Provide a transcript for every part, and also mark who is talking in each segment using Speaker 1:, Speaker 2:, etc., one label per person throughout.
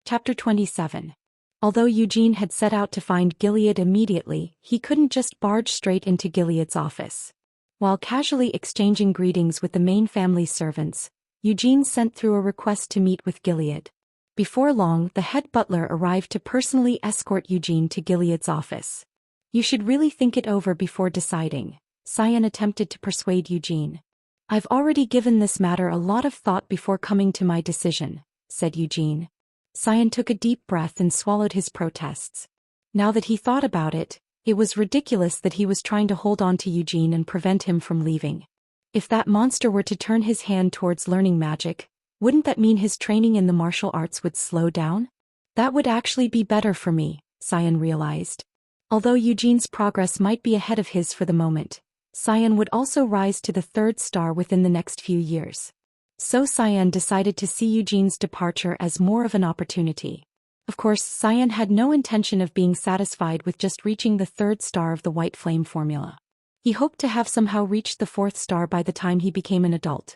Speaker 1: Chapter 27. Although Eugene had set out to find Gilead immediately, he couldn't just barge straight into Gilead's office. While casually exchanging greetings with the main family servants, Eugene sent through a request to meet with Gilead. Before long, the head butler arrived to personally escort Eugene to Gilead's office. "You should really think it over before deciding," Cyan attempted to persuade Eugene. "I've already given this matter a lot of thought before coming to my decision," said Eugene. Cyan took a deep breath and swallowed his protests. Now that he thought about it, it was ridiculous that he was trying to hold on to Eugene and prevent him from leaving. If that monster were to turn his hand towards learning magic, wouldn't that mean his training in the martial arts would slow down? That would actually be better for me, Cyan realized. Although Eugene's progress might be ahead of his for the moment, Cyan would also rise to the 3rd star within the next few years. So Cyan decided to see Eugene's departure as more of an opportunity. Of course, Cyan had no intention of being satisfied with just reaching the 3rd star of the White Flame formula. He hoped to have somehow reached the 4th star by the time he became an adult.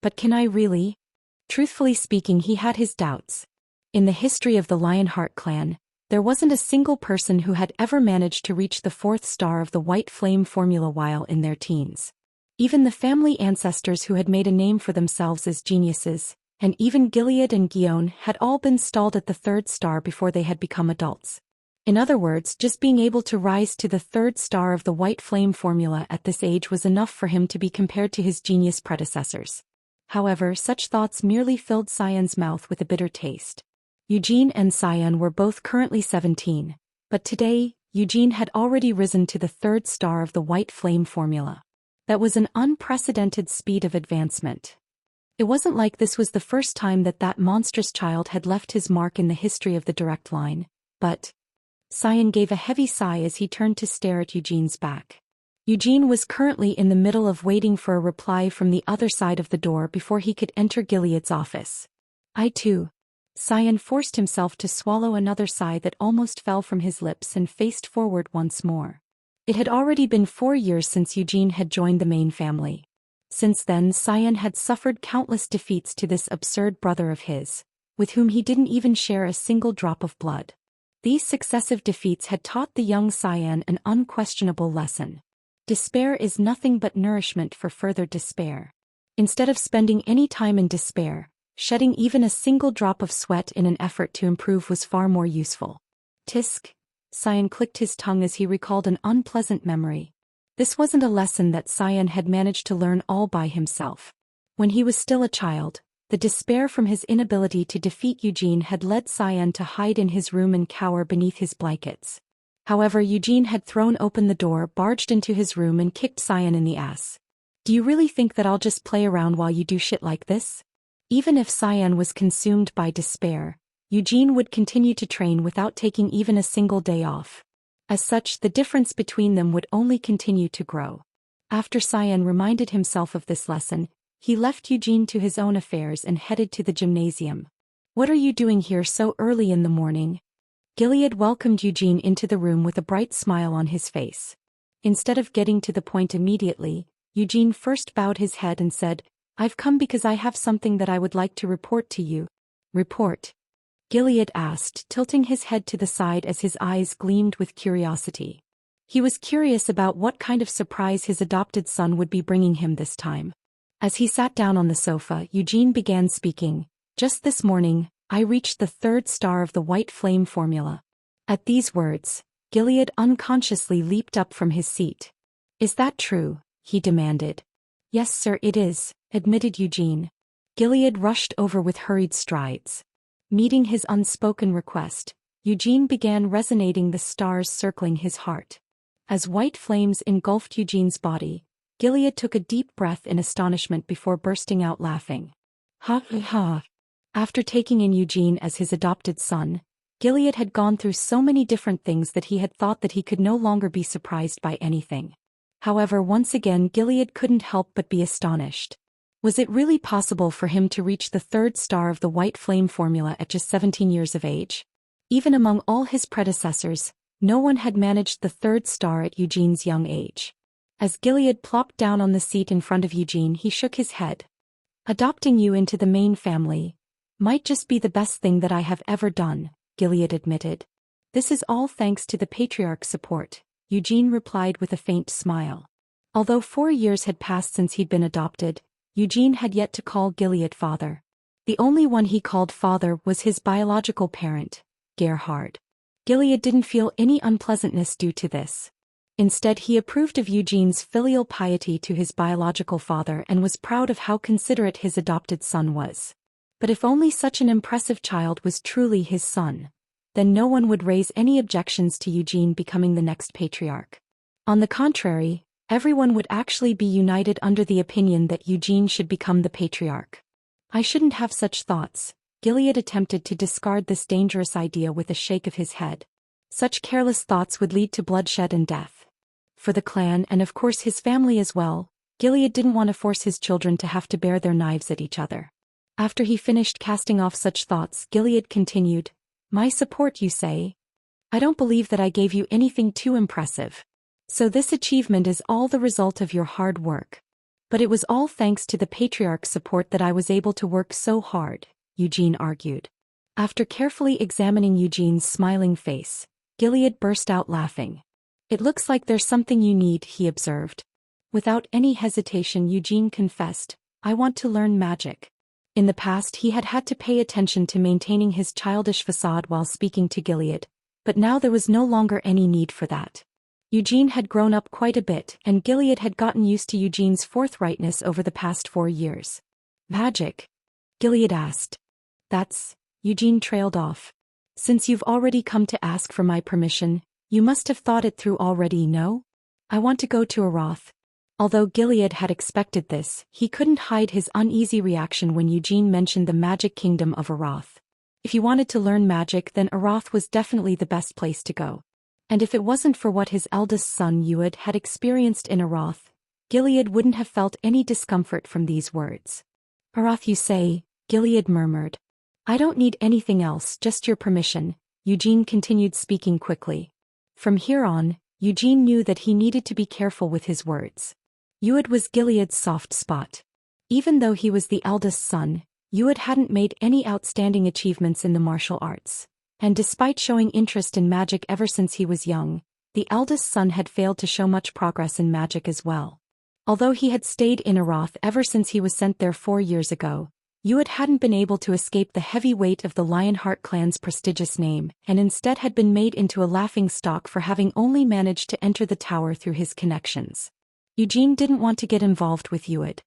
Speaker 1: But can I really? Truthfully speaking, he had his doubts. In the history of the Lionheart clan, there wasn't a single person who had ever managed to reach the 4th star of the White Flame formula while in their teens. Even the family ancestors who had made a name for themselves as geniuses, and even Gilead and Guion had all been stalled at the 3rd star before they had become adults. In other words, just being able to rise to the 3rd star of the White Flame formula at this age was enough for him to be compared to his genius predecessors. However, such thoughts merely filled Cyan's mouth with a bitter taste. Eugene and Cyan were both currently 17, but today, Eugene had already risen to the 3rd star of the White Flame formula. That was an unprecedented speed of advancement. It wasn't like this was the first time that monstrous child had left his mark in the history of the direct line, but Cyan gave a heavy sigh as he turned to stare at Eugene's back. Eugene was currently in the middle of waiting for a reply from the other side of the door before he could enter Gilead's office. "I too." Cyan forced himself to swallow another sigh that almost fell from his lips and faced forward once more. It had already been 4 years since Eugene had joined the main family. Since then, Cyan had suffered countless defeats to this absurd brother of his, with whom he didn't even share a single drop of blood. These successive defeats had taught the young Cyan an unquestionable lesson. Despair is nothing but nourishment for further despair. Instead of spending any time in despair, shedding even a single drop of sweat in an effort to improve was far more useful. Tisk. Cyan clicked his tongue as he recalled an unpleasant memory. This wasn't a lesson that Cyan had managed to learn all by himself. When he was still a child, the despair from his inability to defeat Eugene had led Cyan to hide in his room and cower beneath his blankets. However, Eugene had thrown open the door, barged into his room and kicked Cyan in the ass. "Do you really think that I'll just play around while you do shit like this?" Even if Cyan was consumed by despair, Eugene would continue to train without taking even a single day off. As such, the difference between them would only continue to grow. After Cyan reminded himself of this lesson, he left Eugene to his own affairs and headed to the gymnasium. "What are you doing here so early in the morning?" Gilead welcomed Eugene into the room with a bright smile on his face. Instead of getting to the point immediately, Eugene first bowed his head and said, "I've come because I have something that I would like to report to you." "Report?" Gilead asked, tilting his head to the side as his eyes gleamed with curiosity. He was curious about what kind of surprise his adopted son would be bringing him this time. As he sat down on the sofa, Eugene began speaking. "Just this morning, I reached the 3rd star of the White Flame formula." At these words, Gilead unconsciously leaped up from his seat. "Is that true?" he demanded. "Yes, sir, it is," admitted Eugene. Gilead rushed over with hurried strides. Meeting his unspoken request, Eugene began resonating the stars circling his heart. As white flames engulfed Eugene's body, Gilead took a deep breath in astonishment before bursting out laughing. "Ha ha." After taking in Eugene as his adopted son, Gilead had gone through so many different things that he had thought that he could no longer be surprised by anything. However, once again Gilead couldn't help but be astonished. Was it really possible for him to reach the 3rd star of the White Flame formula at just 17 years of age? Even among all his predecessors, no one had managed the 3rd star at Eugene's young age. As Gilead plopped down on the seat in front of Eugene, he shook his head. "Adopting you into the main family, Might just be the best thing that I have ever done, Gilead admitted. This is all thanks to the patriarch's support, Eugene replied with a faint smile. Although 4 years had passed since he'd been adopted, Eugene had yet to call Gilead father. The only one he called father was his biological parent, Gerhard. Gilead didn't feel any unpleasantness due to this. Instead, he approved of Eugene's filial piety to his biological father and was proud of how considerate his adopted son was. But if only such an impressive child was truly his son, then no one would raise any objections to Eugene becoming the next patriarch. On the contrary, everyone would actually be united under the opinion that Eugene should become the patriarch. I shouldn't have such thoughts. Gilead attempted to discard this dangerous idea with a shake of his head. Such careless thoughts would lead to bloodshed and death. For the clan and of course his family as well, Gilead didn't want to force his children to have to bear their knives at each other. After he finished casting off such thoughts, Gilead continued, "My support, you say? I don't believe that I gave you anything too impressive. So this achievement is all the result of your hard work. But it was all thanks to the patriarch's support that I was able to work so hard," Eugene argued. After carefully examining Eugene's smiling face, Gilead burst out laughing. "It looks like there's something you need," he observed. Without any hesitation, Eugene confessed, "I want to learn magic." In the past he had had to pay attention to maintaining his childish facade while speaking to Gilead, but now there was no longer any need for that. Eugene had grown up quite a bit and Gilead had gotten used to Eugene's forthrightness over the past 4 years. "Magic?" Gilead asked. Eugene trailed off. "Since you've already come to ask for my permission, you must have thought it through already, no? I want to go to Aroth." Although Gilead had expected this, he couldn't hide his uneasy reaction when Eugene mentioned the magic kingdom of Aroth. If he wanted to learn magic, then Aroth was definitely the best place to go. And if it wasn't for what his eldest son Uad had experienced in Aroth, Gilead wouldn't have felt any discomfort from these words. "Aroth, you say," Gilead murmured. "I don't need anything else, just your permission," Eugene continued, speaking quickly. From here on, Eugene knew that he needed to be careful with his words. Uad was Gilead's soft spot. Even though he was the eldest son, Uad hadn't made any outstanding achievements in the martial arts. And despite showing interest in magic ever since he was young, the eldest son had failed to show much progress in magic as well. Although he had stayed in Aroth ever since he was sent there 4 years ago, Uad hadn't been able to escape the heavy weight of the Lionheart clan's prestigious name and instead had been made into a laughingstock for having only managed to enter the tower through his connections. Eugene didn't want to get involved with Uad.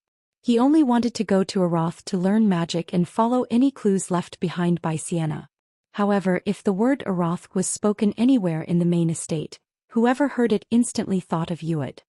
Speaker 1: He only wanted to go to Aroth to learn magic and follow any clues left behind by Sienna. However, if the word Aroth was spoken anywhere in the main estate, whoever heard it instantly thought of Uad.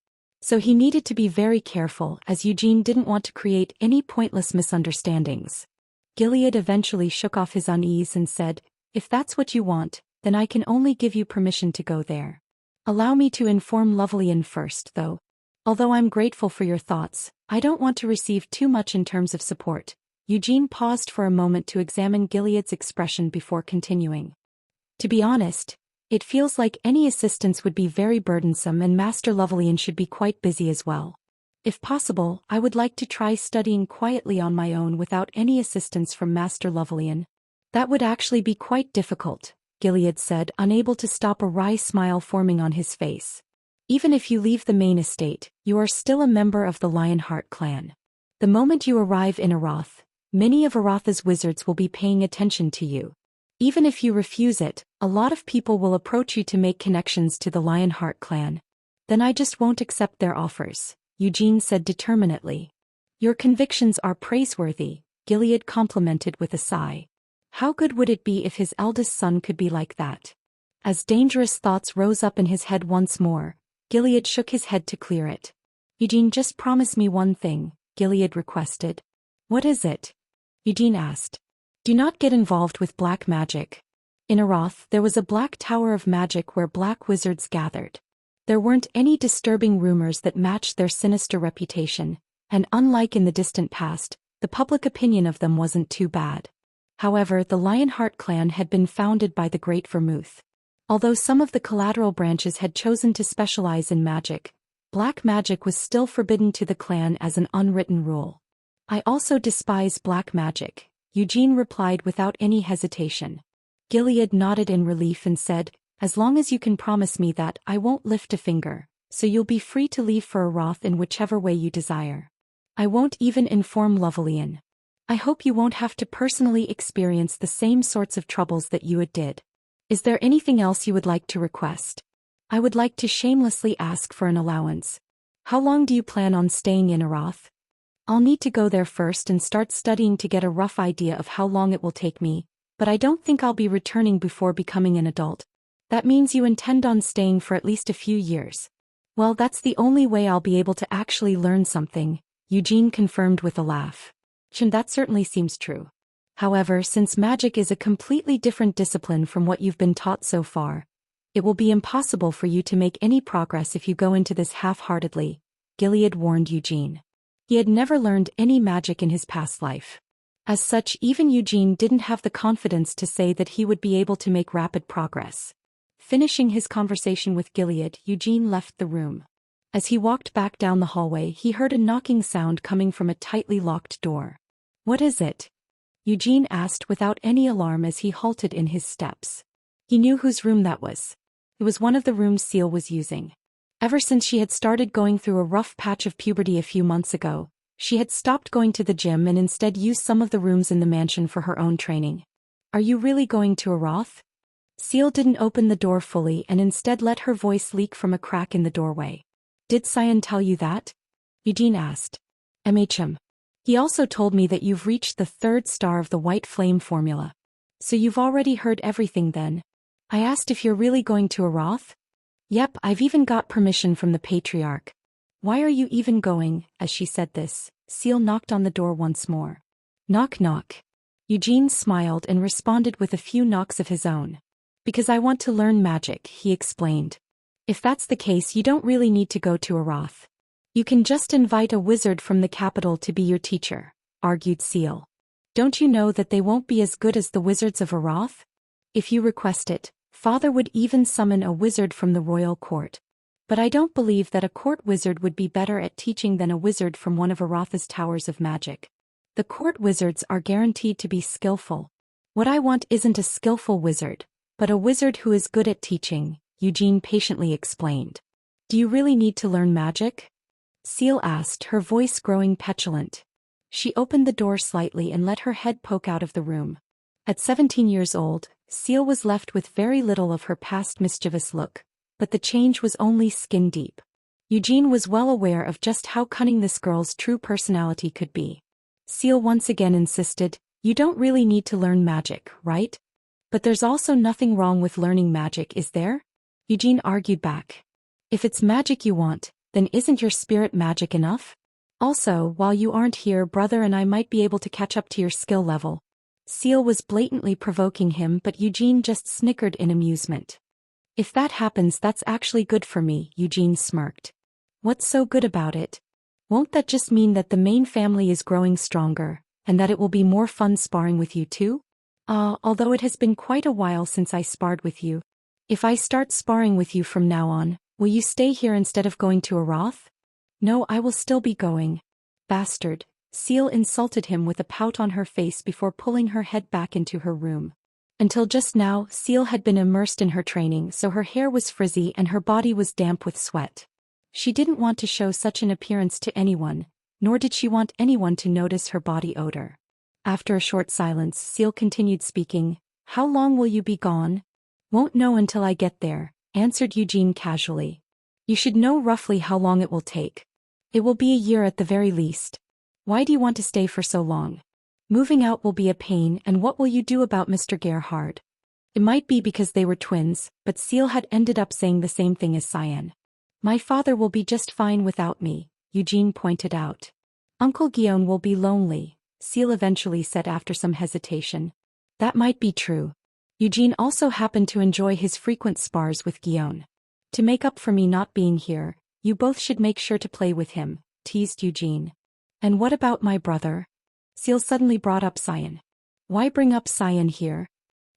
Speaker 1: So he needed to be very careful, as Eugene didn't want to create any pointless misunderstandings. Gilead eventually shook off his unease and said, "If that's what you want, then I can only give you permission to go there. Allow me to inform Lovelian first, though. Although I'm grateful for your thoughts, I don't want to receive too much in terms of support." Eugene paused for a moment to examine Gilead's expression before continuing. "To be honest, it feels like any assistance would be very burdensome and Master Lovelian should be quite busy as well. If possible, I would like to try studying quietly on my own without any assistance from Master Lovelian." "That would actually be quite difficult," Gilead said, unable to stop a wry smile forming on his face. "Even if you leave the main estate, you are still a member of the Lionheart clan. The moment you arrive in Aroth, many of Aroth's wizards will be paying attention to you. Even if you refuse it, a lot of people will approach you to make connections to the Lionheart clan. Then I just won't accept their offers," Eugene said determinedly. "Your convictions are praiseworthy," Gilead complimented with a sigh. How good would it be if his eldest son could be like that? As dangerous thoughts rose up in his head once more, Gilead shook his head to clear it. "Eugene, just promise me one thing," Gilead requested. "What is it?" Eugene asked. "Do not get involved with black magic. In Aroth, there was a black tower of magic where black wizards gathered. There weren't any disturbing rumors that matched their sinister reputation, and unlike in the distant past, the public opinion of them wasn't too bad. However, the Lionheart clan had been founded by the Great Vermouth. Although some of the collateral branches had chosen to specialize in magic, black magic was still forbidden to the clan as an unwritten rule. I also despise black magic," Eugene replied without any hesitation. Gilead nodded in relief and said, "As long as you can promise me that, I won't lift a finger, so you'll be free to leave for Aroth in whichever way you desire. I won't even inform Lovelian. I hope you won't have to personally experience the same sorts of troubles that you did. Is there anything else you would like to request? I would like to shamelessly ask for an allowance. How long do you plan on staying in Aroth? I'll need to go there first and start studying to get a rough idea of how long it will take me, but I don't think I'll be returning before becoming an adult." "That means you intend on staying for at least a few years." "Well, that's the only way I'll be able to actually learn something," Eugene confirmed with a laugh. "And that certainly seems true. However, since magic is a completely different discipline from what you've been taught so far, it will be impossible for you to make any progress if you go into this half-heartedly," Gilead warned Eugene. He had never learned any magic in his past life. As such, even Eugene didn't have the confidence to say that he would be able to make rapid progress. Finishing his conversation with Gilead, Eugene left the room. As he walked back down the hallway, he heard a knocking sound coming from a tightly locked door. "What is it?" Eugene asked without any alarm as he halted in his steps. He knew whose room that was. It was one of the rooms Seal was using. Ever since she had started going through a rough patch of puberty a few months ago, she had stopped going to the gym and instead used some of the rooms in the mansion for her own training. "Are you really going to Aroth?" Seal didn't open the door fully and instead let her voice leak from a crack in the doorway. "Did Cyan tell you that?" Eugene asked. "MHM. He also told me that you've reached the 3rd star of the White Flame formula. So you've already heard everything then?" I asked if you're really going to Aroth. "Yep, I've even got permission from the Patriarch." "Why are you even going?" As she said this, Seal knocked on the door once more. Knock knock. Eugene smiled and responded with a few knocks of his own. "Because I want to learn magic," he explained. "If that's the case, you don't really need to go to Aroth. You can just invite a wizard from the capital to be your teacher," argued Seal. "Don't you know that they won't be as good as the wizards of Aroth? If you request it, Father would even summon a wizard from the royal court. But I don't believe that a court wizard would be better at teaching than a wizard from one of Aroth's towers of magic. The court wizards are guaranteed to be skillful. What I want isn't a skillful wizard, but a wizard who is good at teaching," Eugene patiently explained. "Do you really need to learn magic?" Seal asked, her voice growing petulant. She opened the door slightly and let her head poke out of the room. At 17 years old, Seal was left with very little of her past mischievous look, but the change was only skin deep. Eugene was well aware of just how cunning this girl's true personality could be. Seal once again insisted, "You don't really need to learn magic, right? But there's also nothing wrong with learning magic, is there?" Eugene argued back. "If it's magic you want, then isn't your spirit magic enough? Also, while you aren't here, brother and I might be able to catch up to your skill level." Seal was blatantly provoking him, but Eugene just snickered in amusement. "If that happens, that's actually good for me," Eugene smirked. "What's so good about it? Won't that just mean that the main family is growing stronger, and that it will be more fun sparring with you too? Although it has been quite a while since I sparred with you. If I start sparring with you from now on, will you stay here instead of going to Aroth?" "No, I will still be going." "Bastard." Seal insulted him with a pout on her face before pulling her head back into her room. Until just now, Seal had been immersed in her training, so her hair was frizzy and her body was damp with sweat. She didn't want to show such an appearance to anyone, nor did she want anyone to notice her body odor. After a short silence, Seal continued speaking. "How long will you be gone?" "Won't know until I get there," answered Eugene casually. "You should know roughly how long it will take. It will be a year at the very least. Why do you want to stay for so long? Moving out will be a pain, and what will you do about Mr. Gerhard?" It might be because they were twins, but Seal had ended up saying the same thing as Cyan. "My father will be just fine without me," Eugene pointed out. "Uncle Guillaume will be lonely," Seal eventually said after some hesitation. That might be true. Eugene also happened to enjoy his frequent spars with Guillaume. "To make up for me not being here, you both should make sure to play with him," teased Eugene. "And what about my brother?" Seal suddenly brought up Cyan. "Why bring up Cyan here?"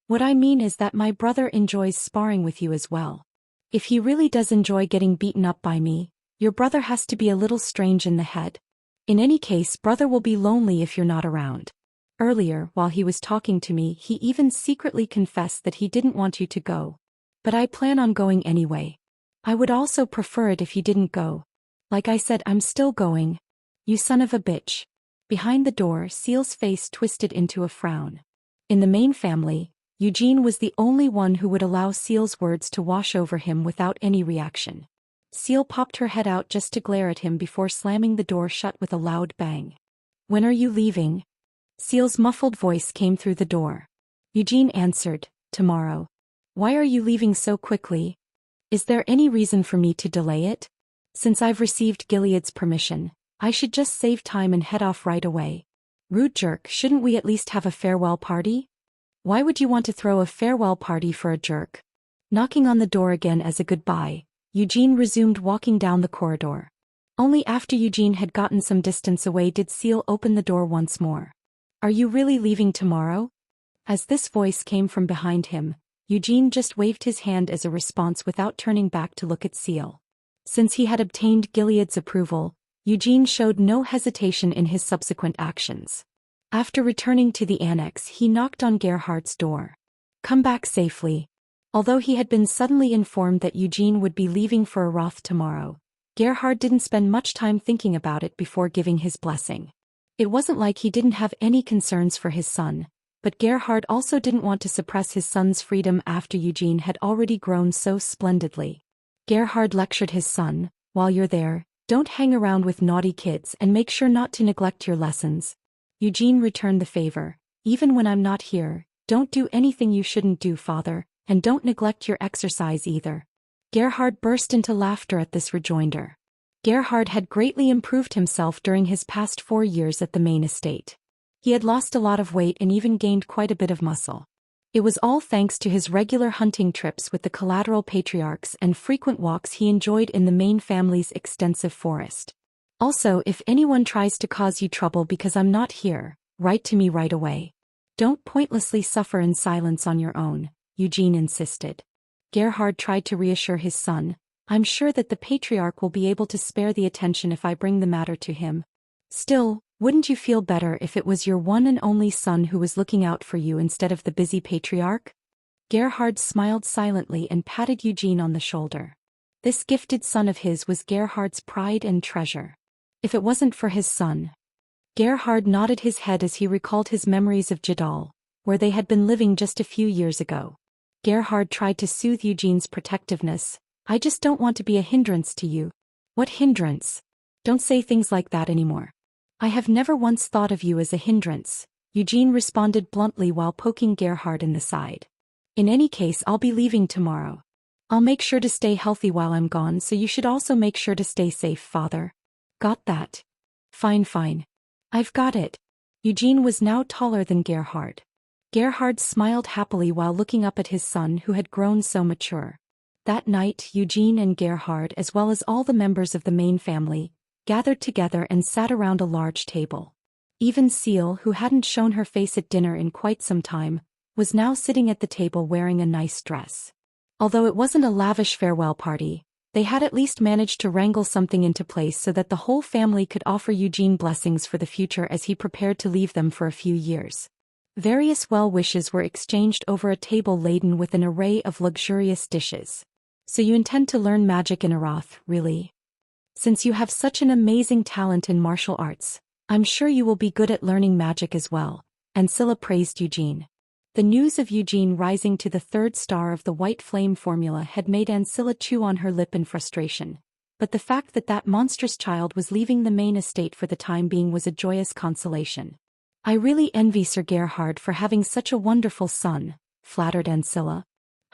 Speaker 1: "What I mean is that my brother enjoys sparring with you as well. If he really does enjoy getting beaten up by me, your brother has to be a little strange in the head. In any case, brother will be lonely if you're not around." Earlier, while he was talking to me, he even secretly confessed that he didn't want you to go. But I plan on going anyway. I would also prefer it if you didn't go. Like I said, I'm still going. You son of a bitch. Behind the door, Seal's face twisted into a frown. In the main family, Eugene was the only one who would allow Seal's words to wash over him without any reaction. Seal popped her head out just to glare at him before slamming the door shut with a loud bang. When are you leaving? Seal's muffled voice came through the door. Eugene answered, tomorrow. Why are you leaving so quickly? Is there any reason for me to delay it? Since I've received Gilead's permission, I should just save time and head off right away. Rude jerk, shouldn't we at least have a farewell party? Why would you want to throw a farewell party for a jerk? Knocking on the door again as a goodbye, Eugene resumed walking down the corridor. Only after Eugene had gotten some distance away did Seal open the door once more. Are you really leaving tomorrow? As this voice came from behind him, Eugene just waved his hand as a response without turning back to look at Seal. Since he had obtained Gilead's approval, Eugene showed no hesitation in his subsequent actions. After returning to the annex, he knocked on Gerhardt's door. Come back safely. Although he had been suddenly informed that Eugene would be leaving for Aroth tomorrow, Gerhardt didn't spend much time thinking about it before giving his blessing. It wasn't like he didn't have any concerns for his son, but Gerhardt also didn't want to suppress his son's freedom after Eugene had already grown so splendidly. Gerhard lectured his son, while you're there, don't hang around with naughty kids and make sure not to neglect your lessons. Eugene returned the favor. Even when I'm not here, don't do anything you shouldn't do, father, and don't neglect your exercise either. Gerhard burst into laughter at this rejoinder. Gerhard had greatly improved himself during his past 4 years at the main estate. He had lost a lot of weight and even gained quite a bit of muscle. It was all thanks to his regular hunting trips with the collateral patriarchs and frequent walks he enjoyed in the main family's extensive forest. Also, if anyone tries to cause you trouble because I'm not here, write to me right away. Don't pointlessly suffer in silence on your own, Eugene insisted. Gerhard tried to reassure his son, I'm sure that the patriarch will be able to spare the attention if I bring the matter to him. Still, wouldn't you feel better if it was your one and only son who was looking out for you instead of the busy patriarch? Gerhard smiled silently and patted Eugene on the shoulder. This gifted son of his was Gerhard's pride and treasure. If it wasn't for his son. Gerhard nodded his head as he recalled his memories of Jadal, where they had been living just a few years ago. Gerhard tried to soothe Eugene's protectiveness. I just don't want to be a hindrance to you. What hindrance? Don't say things like that anymore. I have never once thought of you as a hindrance, Eugene responded bluntly while poking Gerhard in the side. In any case, I'll be leaving tomorrow. I'll make sure to stay healthy while I'm gone, so you should also make sure to stay safe, father. Got that? Fine. I've got it. Eugene was now taller than Gerhard. Gerhard smiled happily while looking up at his son who had grown so mature. That night, Eugene and Gerhard, as well as all the members of the main family, gathered together and sat around a large table. Even Seal, who hadn't shown her face at dinner in quite some time, was now sitting at the table wearing a nice dress. Although it wasn't a lavish farewell party, they had at least managed to wrangle something into place so that the whole family could offer Eugene blessings for the future as he prepared to leave them for a few years. Various well wishes were exchanged over a table laden with an array of luxurious dishes. So you intend to learn magic in Aroth, really? Since you have such an amazing talent in martial arts, I'm sure you will be good at learning magic as well, Ancilla praised Eugene. The news of Eugene rising to the 3rd star of the White Flame formula had made Ancilla chew on her lip in frustration, but the fact that that monstrous child was leaving the main estate for the time being was a joyous consolation. I really envy Sir Gerhard for having such a wonderful son, flattered Ancilla.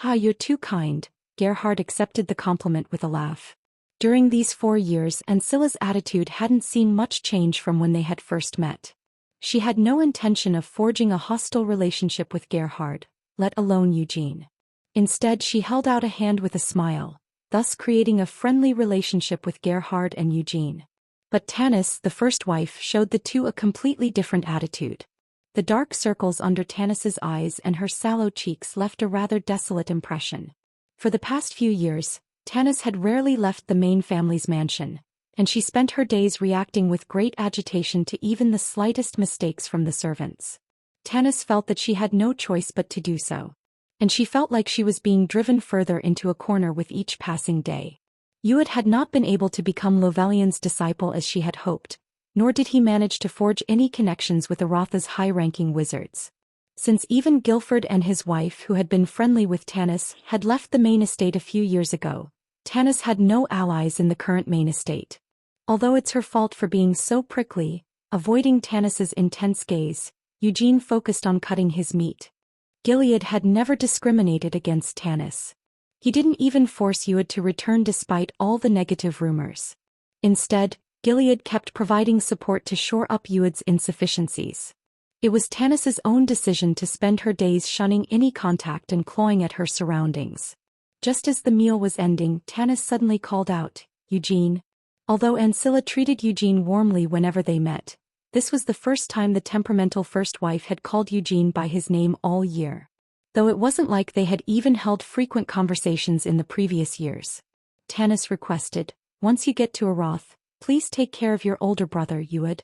Speaker 1: You're too kind, Gerhard accepted the compliment with a laugh. During these 4 years, Ancilla's attitude hadn't seen much change from when they had first met. She had no intention of forging a hostile relationship with Gerhard, let alone Eugene. Instead, she held out a hand with a smile, thus creating a friendly relationship with Gerhard and Eugene. But Tanis, the first wife, showed the two a completely different attitude. The dark circles under Tanis's eyes and her sallow cheeks left a rather desolate impression. For the past few years, Tanis had rarely left the main family's mansion, and she spent her days reacting with great agitation to even the slightest mistakes from the servants. Tanis felt that she had no choice but to do so. And she felt like she was being driven further into a corner with each passing day. Ued had not been able to become Lovelian's disciple as she had hoped, nor did he manage to forge any connections with Aratha's high-ranking wizards. Since even Guilford and his wife, who had been friendly with Tanis, had left the main estate a few years ago, Tanis had no allies in the current main estate. Although it's her fault for being so prickly, avoiding Tanis's intense gaze, Eugene focused on cutting his meat. Gilead had never discriminated against Tanis. He didn't even force Ued to return despite all the negative rumors. Instead, Gilead kept providing support to shore up Ued's insufficiencies. It was Tanis's own decision to spend her days shunning any contact and clawing at her surroundings. Just as the meal was ending, Tanis suddenly called out, "Eugene." Although Ancilla treated Eugene warmly whenever they met, this was the first time the temperamental first wife had called Eugene by his name all year. Though it wasn't like they had even held frequent conversations in the previous years. Tanis requested, "Once you get to Arath, please take care of your older brother, Ued."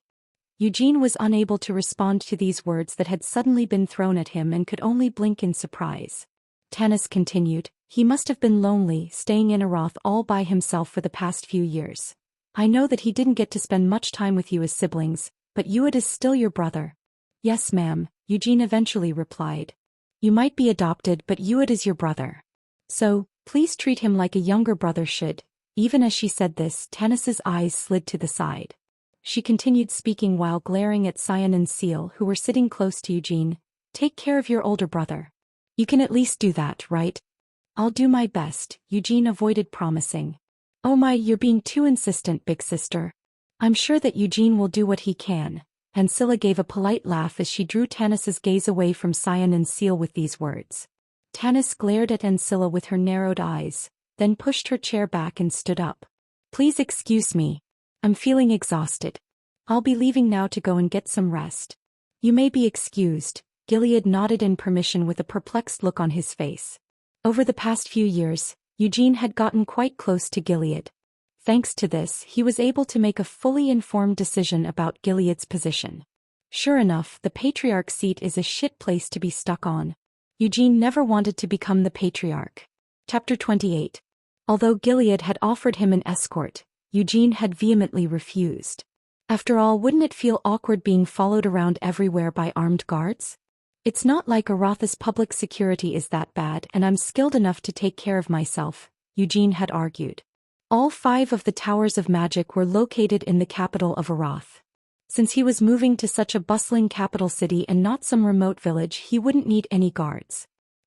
Speaker 1: Eugene was unable to respond to these words that had suddenly been thrown at him and could only blink in surprise. Tanis continued, "He must have been lonely, staying in Arath all by himself for the past few years. I know that he didn't get to spend much time with you as siblings, but Ued is still your brother." "Yes, ma'am," Eugene eventually replied. "You might be adopted, but Ued is your brother. So, please treat him like a younger brother should." Even as she said this, Tanis's eyes slid to the side. She continued speaking while glaring at Cyan and Seal, who were sitting close to Eugene. "Take care of your older brother. You can at least do that, right?" "I'll do my best," Eugene avoided promising. "Oh my, you're being too insistent, big sister." "I'm sure that Eugene will do what he can." Ancilla gave a polite laugh as she drew Tanis's gaze away from Cyan and Seal with these words. Tanis glared at Ancilla with her narrowed eyes, then pushed her chair back and stood up. "Please excuse me. I'm feeling exhausted. I'll be leaving now to go and get some rest." "You may be excused," Gilead nodded in permission with a perplexed look on his face. Over the past few years, Eugene had gotten quite close to Gilead. Thanks to this, he was able to make a fully informed decision about Gilead's position. Sure enough, the Patriarch seat is a shit place to be stuck on. Eugene never wanted to become the Patriarch. Chapter 28. Although Gilead had offered him an escort, Eugene had vehemently refused. After all, wouldn't it feel awkward being followed around everywhere by armed guards? "It's not like Aratha's public security is that bad, and I'm skilled enough to take care of myself," Eugene had argued. All 5 of the Towers of Magic were located in the capital of Arath. Since he was moving to such a bustling capital city and not some remote village, he wouldn't need any guards.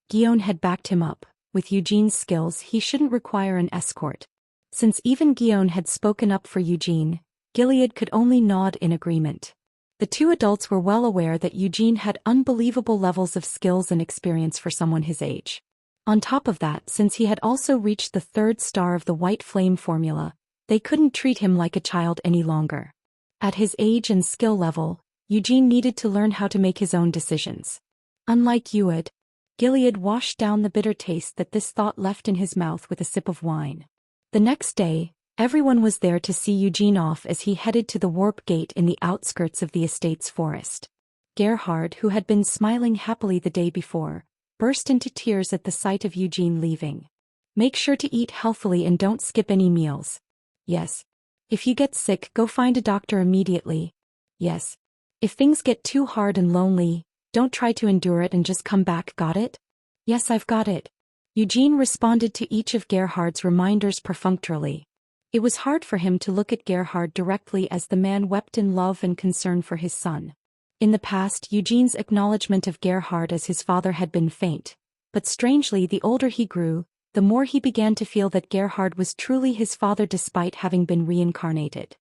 Speaker 1: Guion had backed him up. With Eugene's skills, he shouldn't require an escort. Since even Guion had spoken up for Eugene, Gilead could only nod in agreement. The 2 adults were well aware that Eugene had unbelievable levels of skills and experience for someone his age. On top of that, since he had also reached the 3rd star of the White Flame formula, they couldn't treat him like a child any longer. At his age and skill level, Eugene needed to learn how to make his own decisions. Unlike Ued, Gilead washed down the bitter taste that this thought left in his mouth with a sip of wine. The next day, everyone was there to see Eugene off as he headed to the warp gate in the outskirts of the estate's forest. Gerhard, who had been smiling happily the day before, burst into tears at the sight of Eugene leaving. "Make sure to eat healthily and don't skip any meals." "Yes." "If you get sick, go find a doctor immediately." "Yes." "If things get too hard and lonely, don't try to endure it and just come back, got it?" "Yes, I've got it." Eugene responded to each of Gerhard's reminders perfunctorily. It was hard for him to look at Gerhard directly as the man wept in love and concern for his son. In the past, Eugene's acknowledgement of Gerhard as his father had been faint, but strangely, the older he grew, the more he began to feel that Gerhard was truly his father despite having been reincarnated.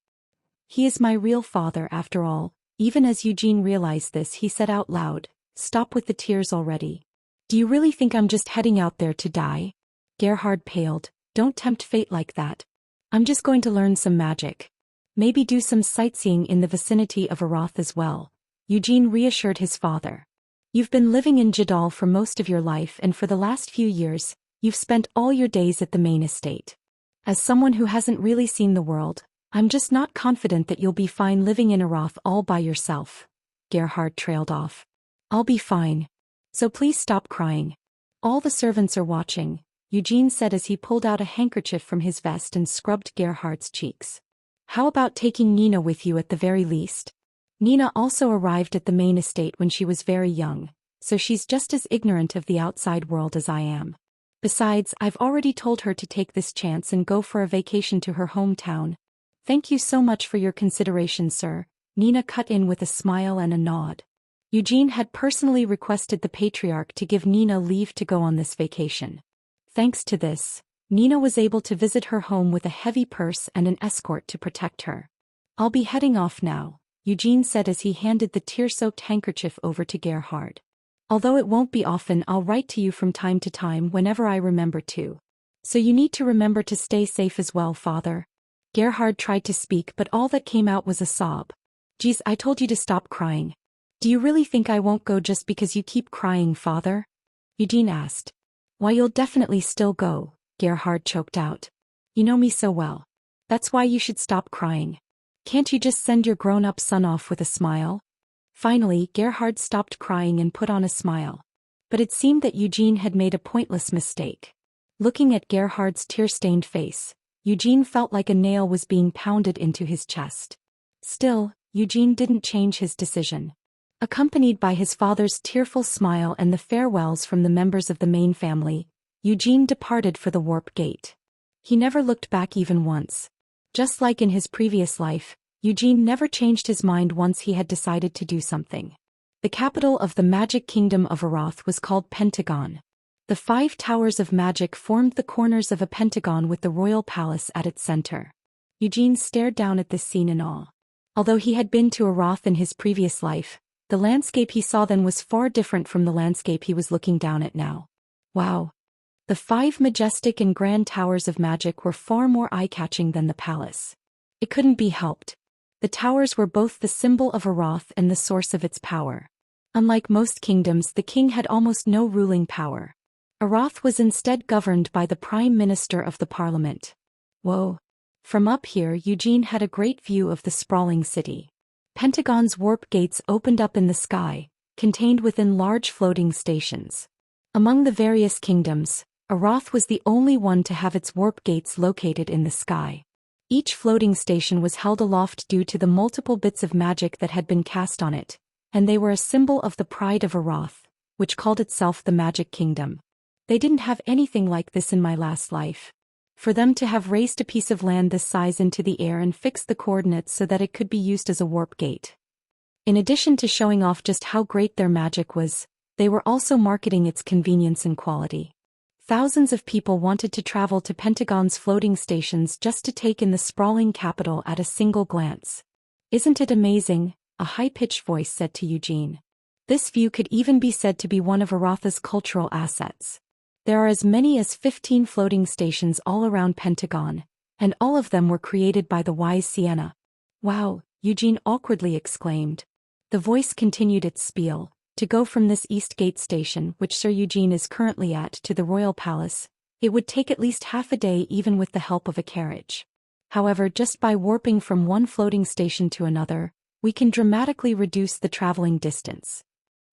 Speaker 1: "He is my real father after all." Even as Eugene realized this, he said out loud, "Stop with the tears already. Do you really think I'm just heading out there to die?" Gerhard paled. "Don't tempt fate like that. I'm just going to learn some magic. Maybe do some sightseeing in the vicinity of Arath as well," Eugene reassured his father. "You've been living in Jadal for most of your life, and for the last few years, you've spent all your days at the main estate. As someone who hasn't really seen the world, I'm just not confident that you'll be fine living in Arath all by yourself." Gerhard trailed off. I'll be fine. So please stop crying. All the servants are watching, Eugene said as he pulled out a handkerchief from his vest and scrubbed Gerhard's cheeks. How about taking Nina with you at the very least? Nina also arrived at the main estate when she was very young, so she's just as ignorant of the outside world as I am. Besides, I've already told her to take this chance and go for a vacation to her hometown. Thank you so much for your consideration, sir, Nina cut in with a smile and a nod. Eugene had personally requested the patriarch to give Nina leave to go on this vacation. Thanks to this, Nina was able to visit her home with a heavy purse and an escort to protect her. I'll be heading off now, Eugene said as he handed the tear-soaked handkerchief over to Gerhard. Although it won't be often, I'll write to you from time to time whenever I remember to. So you need to remember to stay safe as well, father. Gerhard tried to speak, but all that came out was a sob. Geez, I told you to stop crying. Do you really think I won't go just because you keep crying, father? Eugene asked. Why, you'll definitely still go, Gerhard choked out. You know me so well. That's why you should stop crying. Can't you just send your grown-up son off with a smile? Finally, Gerhard stopped crying and put on a smile. But it seemed that Eugene had made a pointless mistake. Looking at Gerhard's tear-stained face, Eugene felt like a nail was being pounded into his chest. Still, Eugene didn't change his decision. Accompanied by his father's tearful smile and the farewells from the members of the main family, Eugene departed for the warp gate. He never looked back even once. Just like in his previous life, Eugene never changed his mind once he had decided to do something. The capital of the magic kingdom of Aroth was called Pentagon. The 5 towers of magic formed the corners of a pentagon with the royal palace at its center. Eugene stared down at this scene in awe. Although he had been to Aroth in his previous life, the landscape he saw then was far different from the landscape he was looking down at now. Wow! The 5 majestic and grand towers of magic were far more eye-catching than the palace. It couldn't be helped. The towers were both the symbol of Aroth and the source of its power. Unlike most kingdoms, the king had almost no ruling power. Aroth was instead governed by the prime minister of the parliament. Whoa! From up here, Eugene had a great view of the sprawling city. Pentagon's warp gates opened up in the sky, contained within large floating stations. Among the various kingdoms, Aroth was the only one to have its warp gates located in the sky. Each floating station was held aloft due to the multiple bits of magic that had been cast on it, and they were a symbol of the pride of Aroth, which called itself the Magic Kingdom. They didn't have anything like this in my last life. For them to have raised a piece of land this size into the air and fixed the coordinates so that it could be used as a warp gate. In addition to showing off just how great their magic was, they were also marketing its convenience and quality. Thousands of people wanted to travel to Pentagon's floating stations just to take in the sprawling capital at a single glance. Isn't it amazing? A high-pitched voice said to Eugene. This view could even be said to be one of Arotha's cultural assets. There are as many as 15 floating stations all around Pentagon, and all of them were created by the wise Sienna. Wow, Eugene awkwardly exclaimed. The voice continued its spiel. To go from this East Gate station, which Sir Eugene is currently at, to the Royal Palace, it would take at least half a day even with the help of a carriage. However, just by warping from one floating station to another, we can dramatically reduce the traveling distance.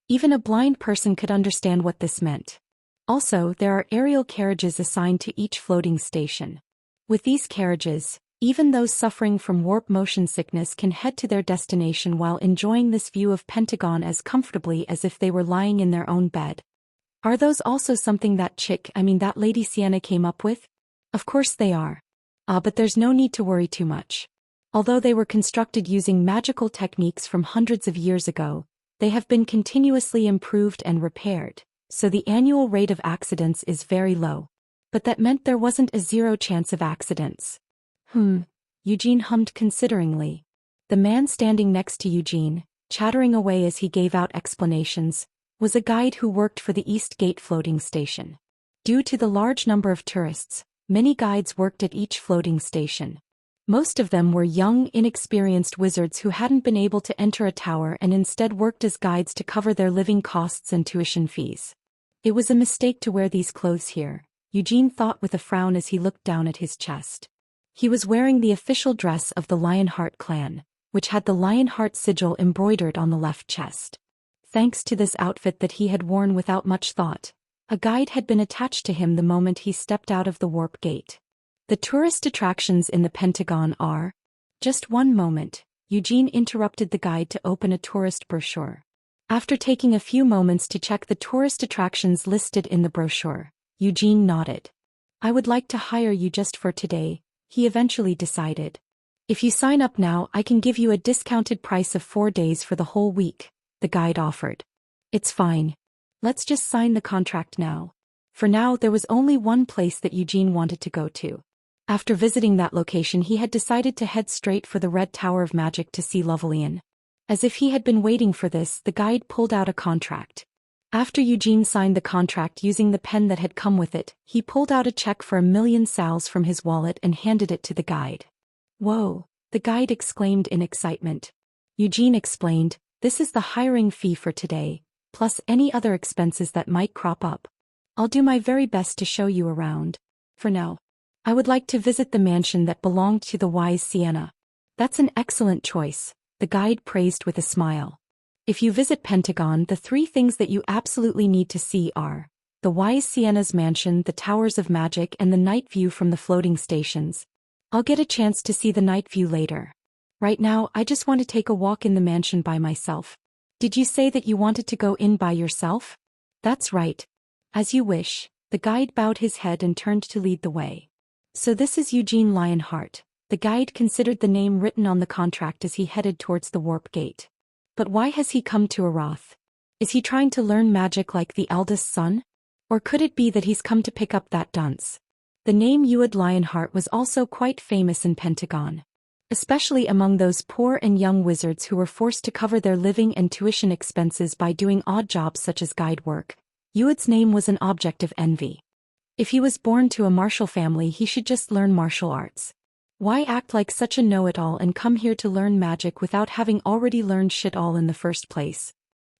Speaker 1: Even a blind person could understand what this meant. Also, there are aerial carriages assigned to each floating station. With these carriages, even those suffering from warp motion sickness can head to their destination while enjoying this view of Pentagon as comfortably as if they were lying in their own bed. Are those also something that Lady Sienna came up with? Of course they are. But there's no need to worry too much. Although they were constructed using magical techniques from hundreds of years ago, they have been continuously improved and repaired, so the annual rate of accidents is very low. But that meant there wasn't a zero chance of accidents. Eugene hummed consideringly. The man standing next to Eugene, chattering away as he gave out explanations, was a guide who worked for the East Gate floating station. Due to the large number of tourists, many guides worked at each floating station. Most of them were young, inexperienced wizards who hadn't been able to enter a tower and instead worked as guides to cover their living costs and tuition fees. It was a mistake to wear these clothes here, Eugene thought with a frown as he looked down at his chest. He was wearing the official dress of the Lionheart clan, which had the Lionheart sigil embroidered on the left chest. thanks to this outfit that he had worn without much thought. A guide had been attached to him the moment he stepped out of the warp gate. The tourist attractions in the Pentagon are... Just one moment, Eugene interrupted the guide to open a tourist brochure. After taking a few moments to check the tourist attractions listed in the brochure, Eugene nodded. I would like to hire you just for today, he eventually decided. If you sign up now, I can give you a discounted price of 4 days for the whole week, the guide offered. It's fine. Let's just sign the contract now. For now, there was only one place that Eugene wanted to go to. After visiting that location, he had decided to head straight for the Red Tower of Magic to see Lovelian. As if he had been waiting for this, the guide pulled out a contract. After Eugene signed the contract using the pen that had come with it, he pulled out a check for 1,000,000 sals from his wallet and handed it to the guide. Whoa, the guide exclaimed in excitement. Eugene explained, this is the hiring fee for today, plus any other expenses that might crop up. I'll do my very best to show you around. For now, I would like to visit the mansion that belonged to the wise Sienna. That's an excellent choice, the guide praised with a smile. If you visit Pentagon, the 3 things that you absolutely need to see are the wise Sienna's mansion, the towers of magic, and the night view from the floating stations. I'll get a chance to see the night view later. Right now, I just want to take a walk in the mansion by myself. Did you say that you wanted to go in by yourself? That's right. As you wish, the guide bowed his head and turned to lead the way. So this is Eugene Lionheart. The guide considered the name written on the contract as he headed towards the warp gate. But why has he come to Arath? Is he trying to learn magic like the eldest son? Or could it be that he's come to pick up that dunce? The name Eugene Lionheart was also quite famous in Pentagon. Especially among those poor and young wizards who were forced to cover their living and tuition expenses by doing odd jobs such as guide work. Eude's name was an object of envy. If he was born to a martial family, he should just learn martial arts. Why act like such a know-it-all and come here to learn magic without having already learned shit all in the first place?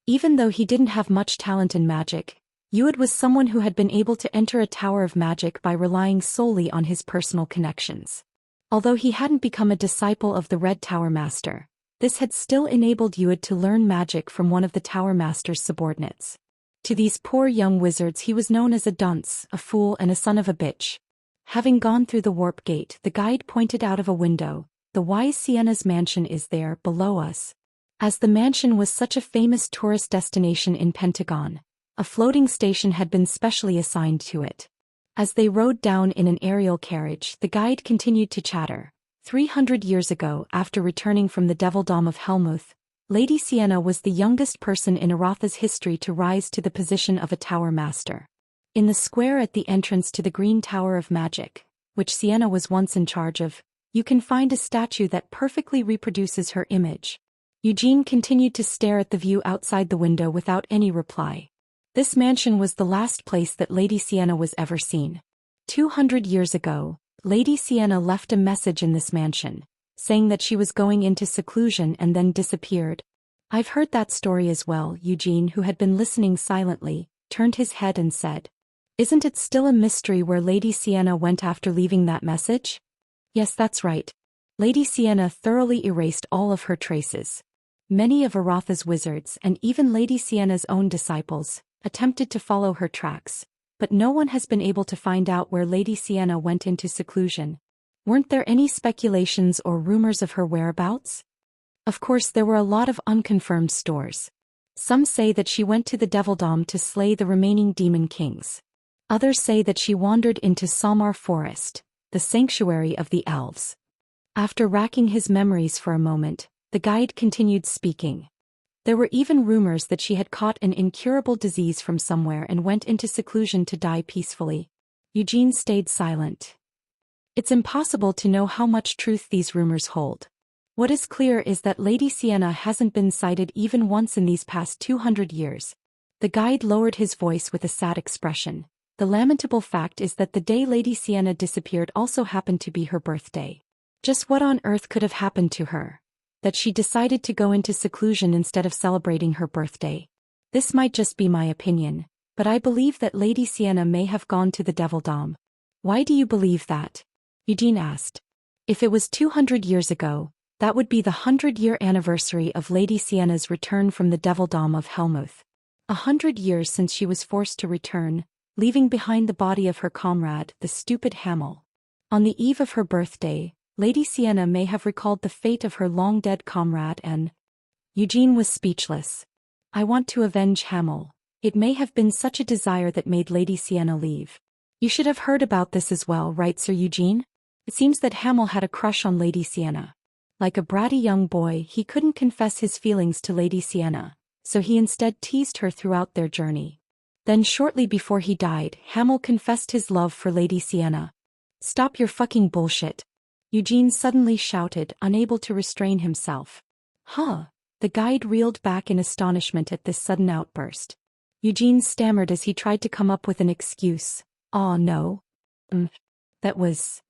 Speaker 1: Even though he didn't have much talent in magic, Eude was someone who had been able to enter a tower of magic by relying solely on his personal connections. Although he hadn't become a disciple of the Red Tower Master, this had still enabled Eude to learn magic from one of the Tower Master's subordinates. To these poor young wizards he was known as a dunce, a fool, and a son of a bitch. Having gone through the warp gate, the guide pointed out of a window. The wise Sienna's mansion is there, below us. As the mansion was such a famous tourist destination in Pentagon, a floating station had been specially assigned to it. As they rode down in an aerial carriage, the guide continued to chatter. 300 years ago, after returning from the Devildom of Helmuth, Lady Sienna was the youngest person in Aratha's history to rise to the position of a Tower Master. In the square at the entrance to the Green Tower of Magic, which Sienna was once in charge of, you can find a statue that perfectly reproduces her image. Eugene continued to stare at the view outside the window without any reply. This mansion was the last place that Lady Sienna was ever seen. 200 years ago, Lady Sienna left a message in this mansion, saying that she was going into seclusion and then disappeared. I've heard that story as well. Eugene, who had been listening silently, turned his head and said, isn't it still a mystery where Lady Sienna went after leaving that message? Yes, that's right. Lady Sienna thoroughly erased all of her traces. Many of Aratha's wizards, and even Lady Sienna's own disciples, attempted to follow her tracks, but no one has been able to find out where Lady Sienna went into seclusion. Weren't there any speculations or rumors of her whereabouts? Of course, there were a lot of unconfirmed stories. Some say that she went to the Devildom to slay the remaining demon kings. Others say that she wandered into Salmar Forest, the sanctuary of the elves. After racking his memories for a moment, the guide continued speaking. There were even rumors that she had caught an incurable disease from somewhere and went into seclusion to die peacefully. Eugene stayed silent. It's impossible to know how much truth these rumors hold. What is clear is that Lady Sienna hasn't been sighted even once in these past 200 years. The guide lowered his voice with a sad expression. The lamentable fact is that the day Lady Sienna disappeared also happened to be her birthday. Just what on earth could have happened to her? That she decided to go into seclusion instead of celebrating her birthday. This might just be my opinion, but I believe that Lady Sienna may have gone to the Devildom. Why do you believe that? Eugene asked. If it was 200 years ago, That would be the 100-year anniversary of Lady Sienna's return from the Devildom of Helmuth. 100 years since she was forced to return, leaving behind the body of her comrade, the stupid Hamel. On the eve of her birthday, Lady Sienna may have recalled the fate of her long-dead comrade and… Eugene was speechless. I want to avenge Hamel. It may have been such a desire that made Lady Sienna leave. You should have heard about this as well, right, Sir Eugene? It seems that Hamel had a crush on Lady Sienna. Like a bratty young boy, he couldn't confess his feelings to Lady Sienna, so he instead teased her throughout their journey. Then shortly before he died, Hamel confessed his love for Lady Sienna. Stop your fucking bullshit. Eugene suddenly shouted, unable to restrain himself. Huh? The guide reeled back in astonishment at this sudden outburst. Eugene stammered as he tried to come up with an excuse. "Aw, no. That was…"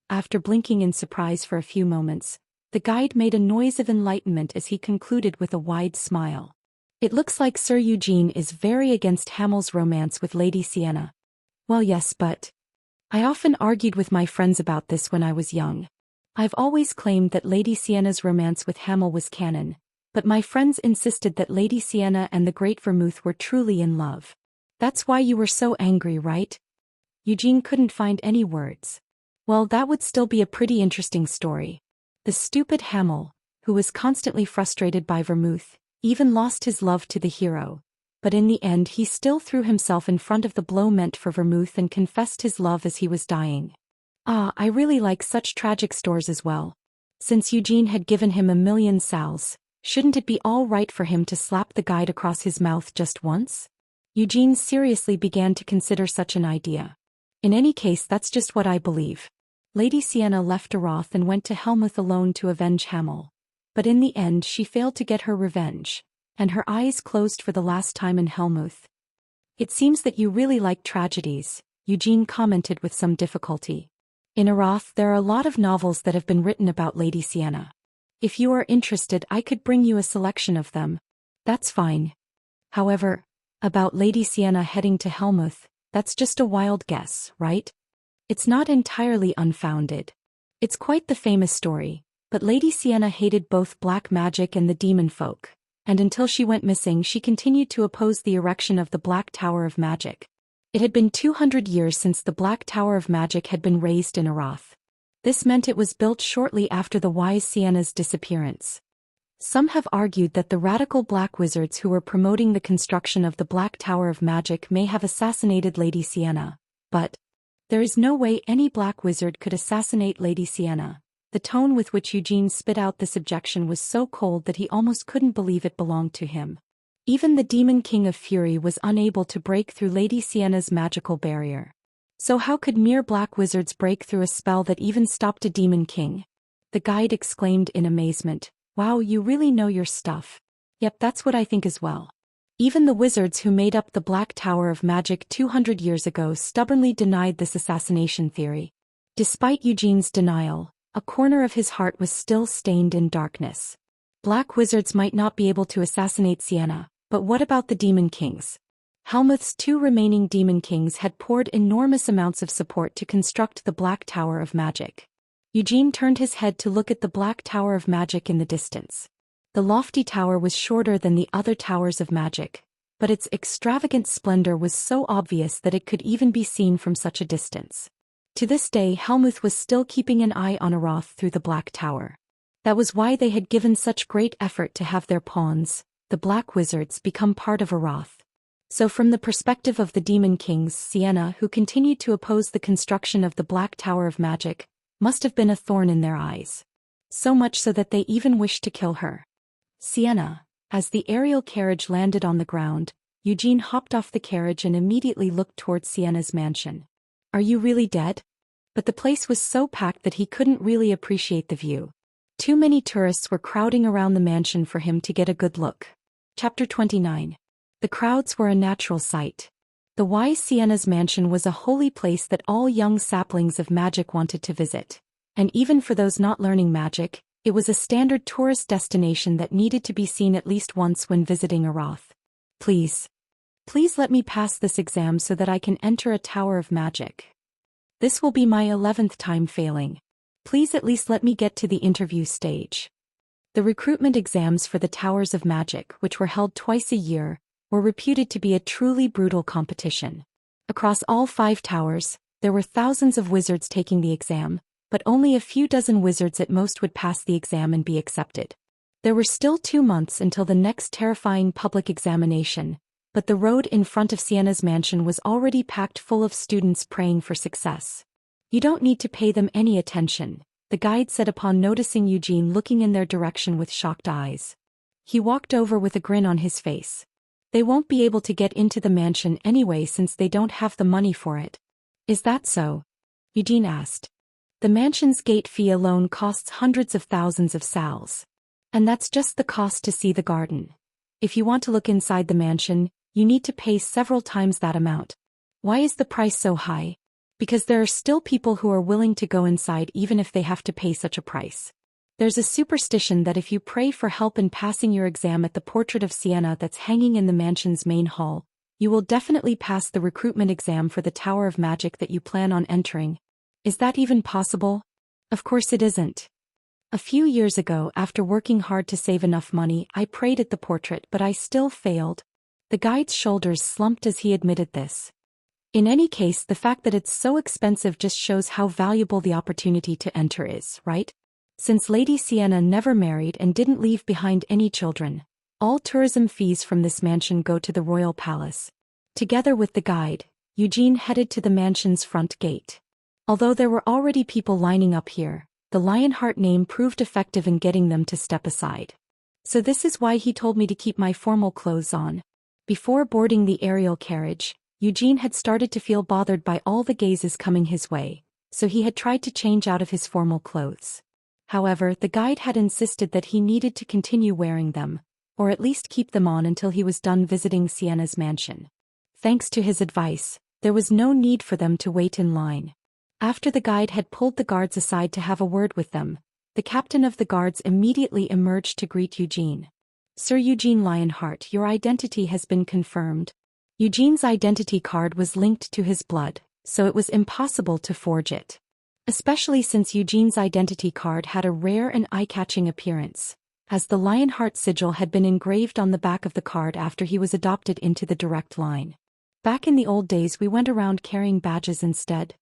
Speaker 1: After blinking in surprise for a few moments, the guide made a noise of enlightenment as he concluded with a wide smile. It looks like Sir Eugene is very against Hamel's romance with Lady Sienna. Well, yes, but… I often argued with my friends about this when I was young. I've always claimed that Lady Sienna's romance with Hamel was canon, but my friends insisted that Lady Sienna and the Great Vermouth were truly in love. That's why you were so angry, right? Eugene couldn't find any words. Well, that would still be a pretty interesting story. The stupid Hamel, who was constantly frustrated by Vermouth, even lost his love to the hero. But in the end he still threw himself in front of the blow meant for Vermouth and confessed his love as he was dying. Ah, I really like such tragic stories as well. Since Eugene had given him 1,000,000 sous, shouldn't it be all right for him to slap the guide across his mouth just once? Eugene seriously began to consider such an idea. In any case, that's just what I believe. Lady Sienna left Arath and went to Helmuth alone to avenge Hamel. But in the end she failed to get her revenge, and her eyes closed for the last time in Helmuth. It seems that you really like tragedies, Eugene commented with some difficulty. In Arath there are a lot of novels that have been written about Lady Sienna. If you are interested, I could bring you a selection of them. That's fine. However, about Lady Sienna heading to Helmuth, that's just a wild guess, right? It's not entirely unfounded. It's quite the famous story, but Lady Sienna hated both black magic and the demon folk, and until she went missing she continued to oppose the erection of the Black Tower of Magic. It had been 200 years since the Black Tower of Magic had been raised in Arath. This meant it was built shortly after the wise Sienna's disappearance. Some have argued that the radical black wizards who were promoting the construction of the Black Tower of Magic may have assassinated Lady Sienna, but there is no way any black wizard could assassinate Lady Sienna. The tone with which Eugene spit out this objection was so cold that he almost couldn't believe it belonged to him. Even the Demon King of Fury was unable to break through Lady Sienna's magical barrier. So how could mere black wizards break through a spell that even stopped a Demon King? The guide exclaimed in amazement, "Wow, you really know your stuff." Yep, that's what I think as well. Even the wizards who made up the Black Tower of Magic 200 years ago stubbornly denied this assassination theory. Despite Eugene's denial, a corner of his heart was still stained in darkness. Black wizards might not be able to assassinate Sienna, but what about the Demon Kings? Helmuth's 2 remaining Demon Kings had poured enormous amounts of support to construct the Black Tower of Magic. Eugene turned his head to look at the Black Tower of Magic in the distance. The lofty tower was shorter than the other towers of magic, but its extravagant splendor was so obvious that it could even be seen from such a distance. To this day Helmuth was still keeping an eye on Arath through the Black Tower. That was why they had given such great effort to have their pawns, the Black Wizards, become part of Arath. So from the perspective of the Demon Kings, Sienna, who continued to oppose the construction of the Black Tower of Magic, must have been a thorn in their eyes. So much so that they even wished to kill her. Sienna. As the aerial carriage landed on the ground, Eugene hopped off the carriage and immediately looked towards Sienna's mansion. "Are you really dead?" But the place was so packed that he couldn't really appreciate the view. Too many tourists were crowding around the mansion for him to get a good look. Chapter 29. The crowds were a natural sight. The wise Sienna's mansion was a holy place that all young saplings of magic wanted to visit. And even for those not learning magic, it was a standard tourist destination that needed to be seen at least once when visiting Arath. Please let me pass this exam so that I can enter a Tower of Magic. This will be my 11th time failing. Please at least let me get to the interview stage. The recruitment exams for the Towers of Magic, which were held twice a year, were reputed to be a truly brutal competition. Across all 5 towers, there were thousands of wizards taking the exam, but only a few dozen wizards at most would pass the exam and be accepted. There were still 2 months until the next terrifying public examination, but the road in front of Sienna's mansion was already packed full of students praying for success. You don't need to pay them any attention, the guide said upon noticing Eugene looking in their direction with shocked eyes. He walked over with a grin on his face. They won't be able to get into the mansion anyway since they don't have the money for it. Is that so? Eugene asked. The mansion's gate fee alone costs hundreds of thousands of sals. And that's just the cost to see the garden. If you want to look inside the mansion, you need to pay several times that amount. Why is the price so high? Because there are still people who are willing to go inside even if they have to pay such a price. There's a superstition that if you pray for help in passing your exam at the portrait of Sienna that's hanging in the mansion's main hall, you will definitely pass the recruitment exam for the Tower of Magic that you plan on entering. Is that even possible? Of course it isn't. A few years ago, after working hard to save enough money, I prayed at the portrait, but I still failed. The guide's shoulders slumped as he admitted this. In any case, the fact that it's so expensive just shows how valuable the opportunity to enter is, right? Since Lady Sienna never married and didn't leave behind any children, all tourism fees from this mansion go to the royal palace. Together with the guide, Eugene headed to the mansion's front gate. Although there were already people lining up here, the Lionheart name proved effective in getting them to step aside. So this is why he told me to keep my formal clothes on. Before boarding the aerial carriage, Eugene had started to feel bothered by all the gazes coming his way, so he had tried to change out of his formal clothes. However, the guide had insisted that he needed to continue wearing them, or at least keep them on until he was done visiting Sienna's mansion. Thanks to his advice, there was no need for them to wait in line. After the guide had pulled the guards aside to have a word with them, the captain of the guards immediately emerged to greet Eugene. Sir Eugene Lionheart, your identity has been confirmed. Eugene's identity card was linked to his blood, so it was impossible to forge it. Especially since Eugene's identity card had a rare and eye-catching appearance, as the Lionheart sigil had been engraved on the back of the card after he was adopted into the direct line. Back in the old days we went around carrying badges instead.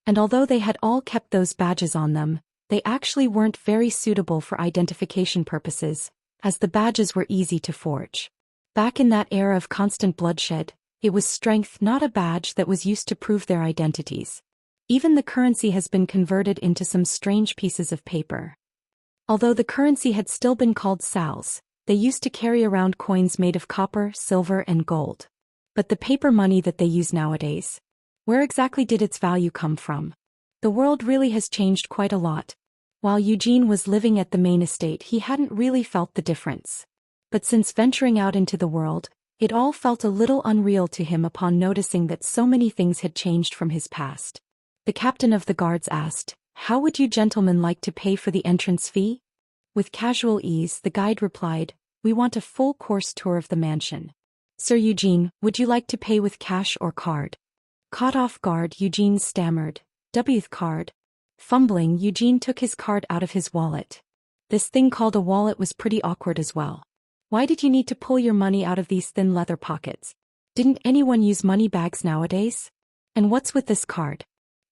Speaker 1: And although they had all kept those badges on them, they actually weren't very suitable for identification purposes, as the badges were easy to forge. Back in that era of constant bloodshed, it was strength, not a badge, that was used to prove their identities. Even the currency has been converted into some strange pieces of paper. Although the currency had still been called sals, they used to carry around coins made of copper, silver, and gold. But the paper money that they use nowadays, where exactly did its value come from? The world really has changed quite a lot. While Eugene was living at the main estate, he hadn't really felt the difference. But since venturing out into the world, it all felt a little unreal to him upon noticing that so many things had changed from his past. The captain of the guards asked, "How would you gentlemen like to pay for the entrance fee?" With casual ease, the guide replied, "We want a full-course tour of the mansion. Sir Eugene, would you like to pay with cash or card?" Caught off guard, Eugene stammered, "With card." Fumbling, Eugene took his card out of his wallet. This thing called a wallet was pretty awkward as well. Why did you need to pull your money out of these thin leather pockets? Didn't anyone use money bags nowadays? And what's with this card?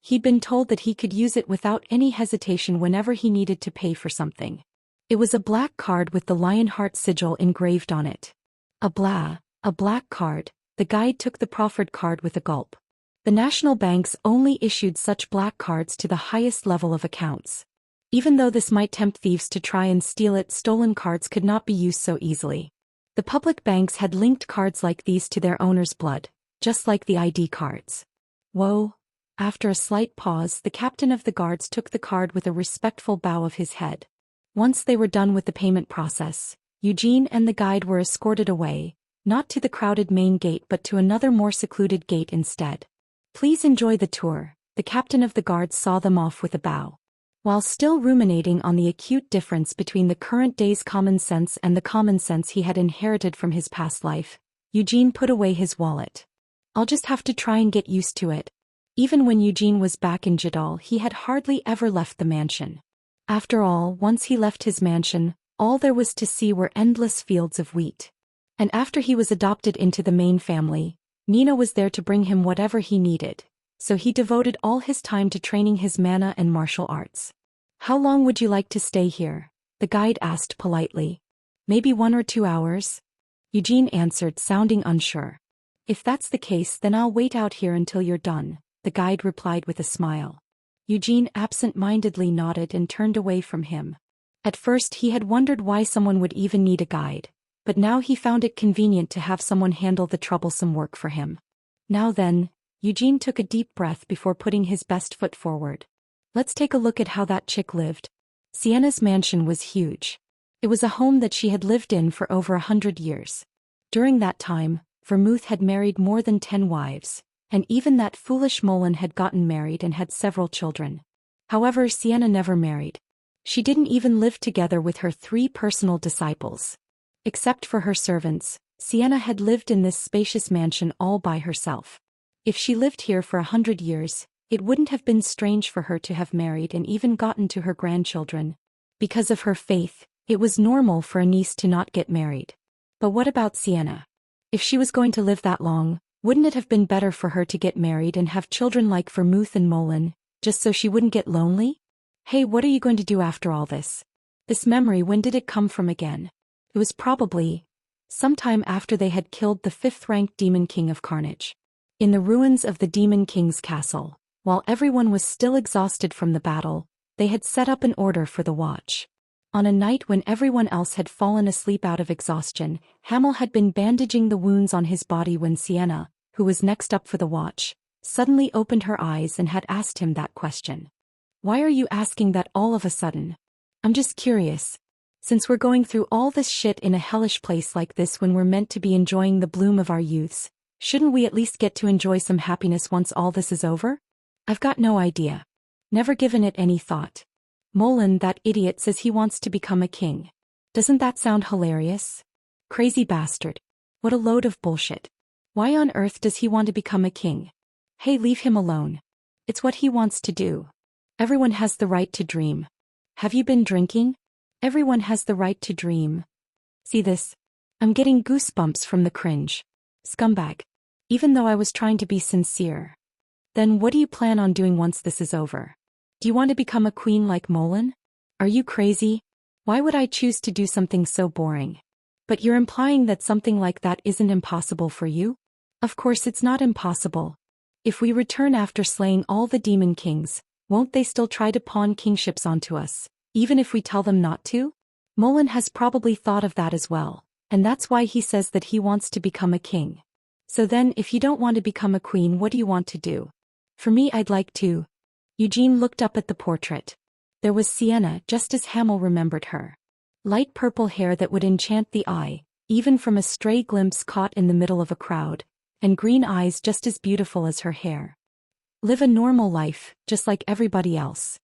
Speaker 1: He'd been told that he could use it without any hesitation whenever he needed to pay for something. It was a black card with the Lionheart sigil engraved on it. A black card. The guide took the proffered card with a gulp. The national banks only issued such black cards to the highest level of accounts. Even though this might tempt thieves to try and steal it, stolen cards could not be used so easily. The public banks had linked cards like these to their owner's blood, just like the ID cards. Whoa. After a slight pause, the captain of the guards took the card with a respectful bow of his head. Once they were done with the payment process, Eugene and the guide were escorted away, not to the crowded main gate but to another more secluded gate instead. "Please enjoy the tour." The captain of the guards saw them off with a bow. While still ruminating on the acute difference between the current day's common sense and the common sense he had inherited from his past life, Eugene put away his wallet. "I'll just have to try and get used to it. Even when Eugene was back in Jadal, he had hardly ever left the mansion. After all, once he left his mansion, all there was to see were endless fields of wheat. And after he was adopted into the main family, Nina was there to bring him whatever he needed, so he devoted all his time to training his mana and martial arts. "How long would you like to stay here?" the guide asked politely. "Maybe 1 or 2 hours?" Eugene answered, sounding unsure. "If that's the case, then I'll wait out here until you're done," the guide replied with a smile. Eugene absent-mindedly nodded and turned away from him. At first he had wondered why someone would even need a guide, but now he found it convenient to have someone handle the troublesome work for him. "Now then," Eugene took a deep breath before putting his best foot forward. "Let's take a look at how that chick lived." Sienna's mansion was huge. It was a home that she had lived in for over 100 years. During that time, Vermouth had married more than 10 wives, and even that foolish Molin had gotten married and had several children. However, Sienna never married. She didn't even live together with her 3 personal disciples. Except for her servants, Sienna had lived in this spacious mansion all by herself. If she lived here for 100 years, it wouldn't have been strange for her to have married and even gotten to her grandchildren. Because of her faith, it was normal for a niece to not get married. But what about Sienna? If she was going to live that long, wouldn't it have been better for her to get married and have children like Vermouth and Molin, just so she wouldn't get lonely? "Hey, what are you going to do after all this?" This memory, when did it come from again? It was probably sometime after they had killed the 5th-ranked Demon King of Carnage. In the ruins of the Demon King's castle, while everyone was still exhausted from the battle, they had set up an order for the watch. On a night when everyone else had fallen asleep out of exhaustion, Hamel had been bandaging the wounds on his body when Sienna, who was next up for the watch, suddenly opened her eyes and had asked him that question. "Why are you asking that all of a sudden?" "I'm just curious. Since we're going through all this shit in a hellish place like this when we're meant to be enjoying the bloom of our youths, shouldn't we at least get to enjoy some happiness once all this is over?" "I've got no idea. Never given it any thought. Molin, that idiot, says he wants to become a king. Doesn't that sound hilarious? Crazy bastard. What a load of bullshit. Why on earth does he want to become a king? Hey, leave him alone. It's what he wants to do. Everyone has the right to dream. Have you been drinking? Everyone has the right to dream. See this? I'm getting goosebumps from the cringe. Scumbag. Even though I was trying to be sincere. Then what do you plan on doing once this is over? Do you want to become a queen like Molin? Are you crazy? Why would I choose to do something so boring? But you're implying that something like that isn't impossible for you? Of course it's not impossible. If we return after slaying all the demon kings, won't they still try to pawn kingships onto us, even if we tell them not to? Molin has probably thought of that as well, and that's why he says that he wants to become a king. So then, if you don't want to become a queen, what do you want to do? For me, I'd like to. Eugene looked up at the portrait. There was Sienna, just as Hamel remembered her. Light purple hair that would enchant the eye, even from a stray glimpse caught in the middle of a crowd, and green eyes just as beautiful as her hair. Live a normal life, just like everybody else.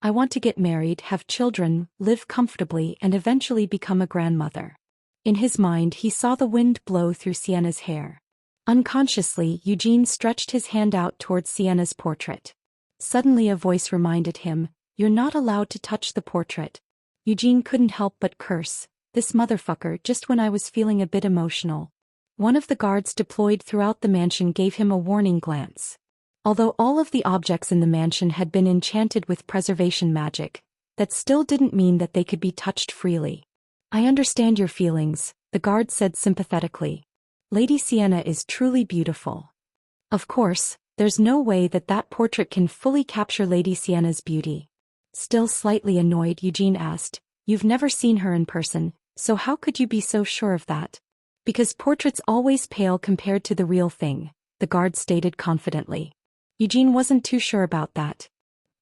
Speaker 1: I want to get married, have children, live comfortably, and eventually become a grandmother. In his mind, he saw the wind blow through Sienna's hair. Unconsciously, Eugene stretched his hand out towards Sienna's portrait. Suddenly a voice reminded him, "You're not allowed to touch the portrait." Eugene couldn't help but curse, "This motherfucker," just when I was feeling a bit emotional. One of the guards deployed throughout the mansion gave him a warning glance. Although all of the objects in the mansion had been enchanted with preservation magic, that still didn't mean that they could be touched freely. "I understand your feelings," the guard said sympathetically. "Lady Sienna is truly beautiful. Of course, there's no way that that portrait can fully capture Lady Sienna's beauty." Still slightly annoyed, Eugene asked, "You've never seen her in person, so how could you be so sure of that?" "Because portraits always pale compared to the real thing," the guard stated confidently. Eugene wasn't too sure about that.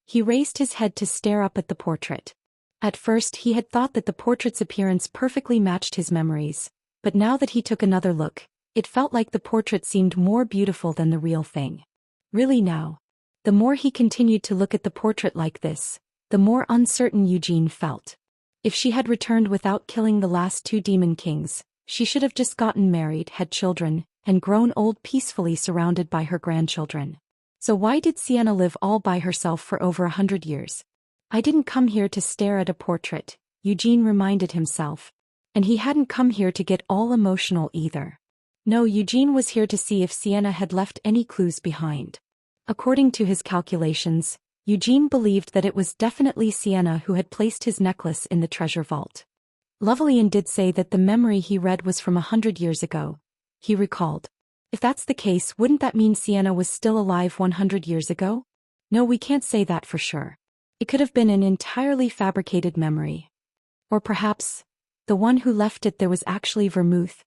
Speaker 1: He raised his head to stare up at the portrait. At first he had thought that the portrait's appearance perfectly matched his memories, but now that he took another look, it felt like the portrait seemed more beautiful than the real thing. Really now? The more he continued to look at the portrait like this, the more uncertain Eugene felt. If she had returned without killing the last 2 demon kings, she should have just gotten married, had children, and grown old peacefully surrounded by her grandchildren. So why did Sienna live all by herself for over 100 years? I didn't come here to stare at a portrait, Eugene reminded himself. And he hadn't come here to get all emotional either. No, Eugene was here to see if Sienna had left any clues behind. According to his calculations, Eugene believed that it was definitely Sienna who had placed his necklace in the treasure vault. Lovelian did say that the memory he read was from 100 years ago, he recalled. If that's the case, wouldn't that mean Sienna was still alive 100 years ago? No, we can't say that for sure. It could have been an entirely fabricated memory. Or perhaps, the one who left it there was actually Vermouth.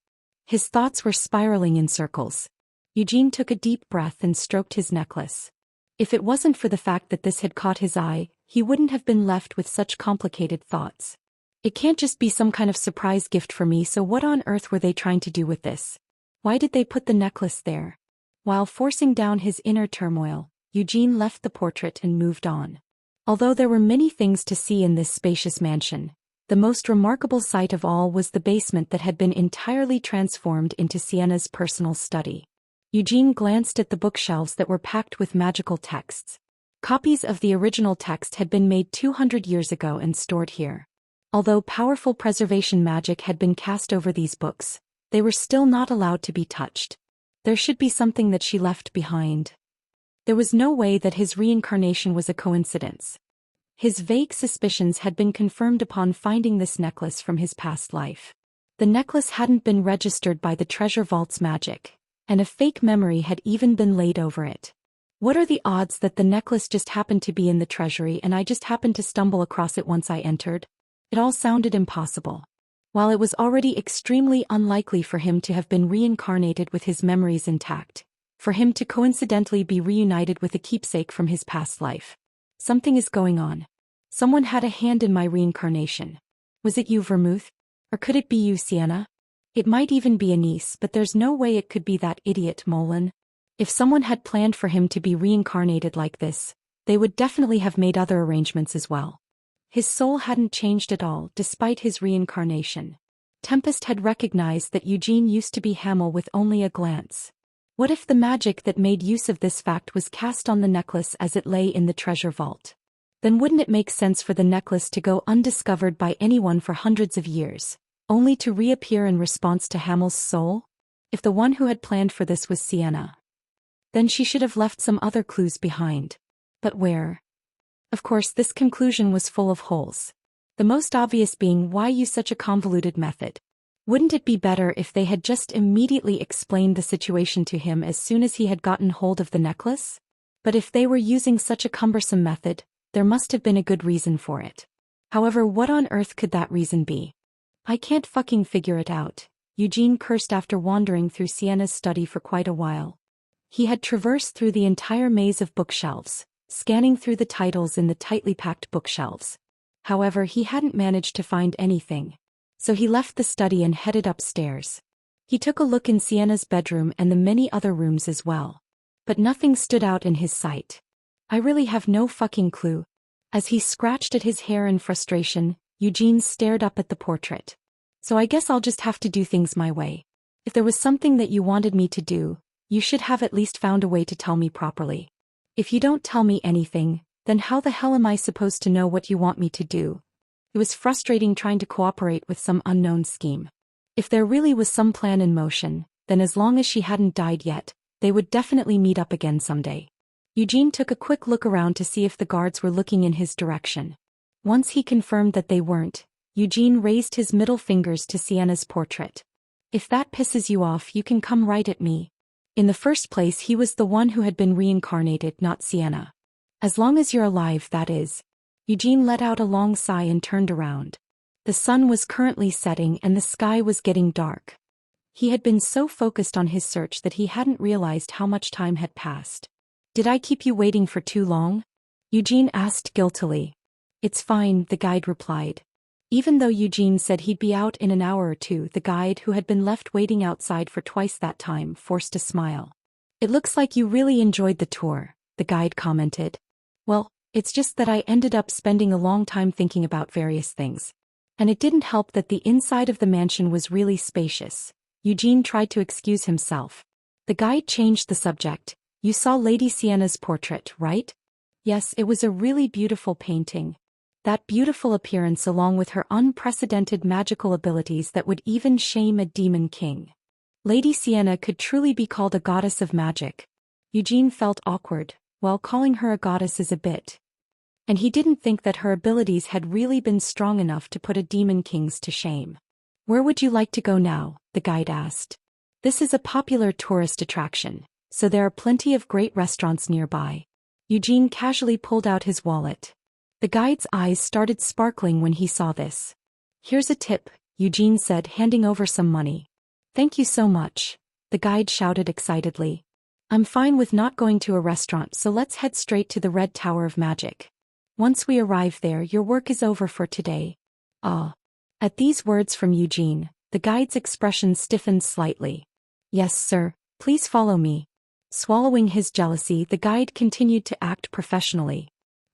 Speaker 1: His thoughts were spiraling in circles. Eugene took a deep breath and stroked his necklace. If it wasn't for the fact that this had caught his eye, he wouldn't have been left with such complicated thoughts. It can't just be some kind of surprise gift for me, so what on earth were they trying to do with this? Why did they put the necklace there? While forcing down his inner turmoil, Eugene left the portrait and moved on. Although there were many things to see in this spacious mansion, the most remarkable sight of all was the basement that had been entirely transformed into Sienna's personal study. Eugene glanced at the bookshelves that were packed with magical texts. Copies of the original text had been made 200 years ago and stored here. Although powerful preservation magic had been cast over these books, they were still not allowed to be touched. There should be something that she left behind. There was no way that his reincarnation was a coincidence. His vague suspicions had been confirmed upon finding this necklace from his past life. The necklace hadn't been registered by the treasure vault's magic, and a fake memory had even been laid over it. What are the odds that the necklace just happened to be in the treasury and I just happened to stumble across it once I entered? It all sounded impossible. While it was already extremely unlikely for him to have been reincarnated with his memories intact, for him to coincidentally be reunited with a keepsake from his past life. Something is going on. Someone had a hand in my reincarnation. Was it you, Vermouth? Or could it be you, Sienna? It might even be a niece, but there's no way it could be that idiot Molan. If someone had planned for him to be reincarnated like this, they would definitely have made other arrangements as well. His soul hadn't changed at all, despite his reincarnation. Tempest had recognized that Eugene used to be Hamel with only a glance. What if the magic that made use of this fact was cast on the necklace as it lay in the treasure vault? Then wouldn't it make sense for the necklace to go undiscovered by anyone for hundreds of years, only to reappear in response to Hamel's soul? If the one who had planned for this was Sienna, then she should have left some other clues behind. But where? Of course, this conclusion was full of holes. The most obvious being, why use such a convoluted method? Wouldn't it be better if they had just immediately explained the situation to him as soon as he had gotten hold of the necklace? But if they were using such a cumbersome method, there must have been a good reason for it. However, what on earth could that reason be? I can't fucking figure it out, Eugene cursed after wandering through Sienna's study for quite a while. He had traversed through the entire maze of bookshelves, scanning through the titles in the tightly packed bookshelves. However, he hadn't managed to find anything. So he left the study and headed upstairs. He took a look in Sienna's bedroom and the many other rooms as well. But nothing stood out in his sight. I really have no fucking clue. As he scratched at his hair in frustration, Eugene stared up at the portrait. So I guess I'll just have to do things my way. If there was something that you wanted me to do, you should have at least found a way to tell me properly. If you don't tell me anything, then how the hell am I supposed to know what you want me to do? It was frustrating trying to cooperate with some unknown scheme. If there really was some plan in motion, then as long as she hadn't died yet, they would definitely meet up again someday. Eugene took a quick look around to see if the guards were looking in his direction. Once he confirmed that they weren't, Eugene raised his middle fingers to Sienna's portrait. If that pisses you off, you can come right at me. In the first place, he was the one who had been reincarnated, not Sienna. As long as you're alive, that is. Eugene let out a long sigh and turned around. The sun was currently setting and the sky was getting dark. He had been so focused on his search that he hadn't realized how much time had passed. Did I keep you waiting for too long? Eugene asked guiltily. It's fine, the guide replied. Even though Eugene said he'd be out in an hour or two, the guide, who had been left waiting outside for twice that time, forced a smile. It looks like you really enjoyed the tour, the guide commented. Well, it's just that I ended up spending a long time thinking about various things. And it didn't help that the inside of the mansion was really spacious. Eugene tried to excuse himself. The guide changed the subject. You saw Lady Sienna's portrait, right? Yes, it was a really beautiful painting. That beautiful appearance along with her unprecedented magical abilities that would even shame a demon king. Lady Sienna could truly be called a goddess of magic. Eugene felt awkward, while calling her a goddess is a bit. And he didn't think that her abilities had really been strong enough to put a demon king's to shame. Where would you like to go now? The guide asked. This is a popular tourist attraction, so there are plenty of great restaurants nearby. Eugene casually pulled out his wallet. The guide's eyes started sparkling when he saw this. Here's a tip, Eugene said, handing over some money. Thank you so much, the guide shouted excitedly. I'm fine with not going to a restaurant, so let's head straight to the Red Tower of Magic. Once we arrive there, your work is over for today. Ah. At these words from Eugene, the guide's expression stiffened slightly. Yes, sir, please follow me. Swallowing his jealousy, the guide continued to act professionally.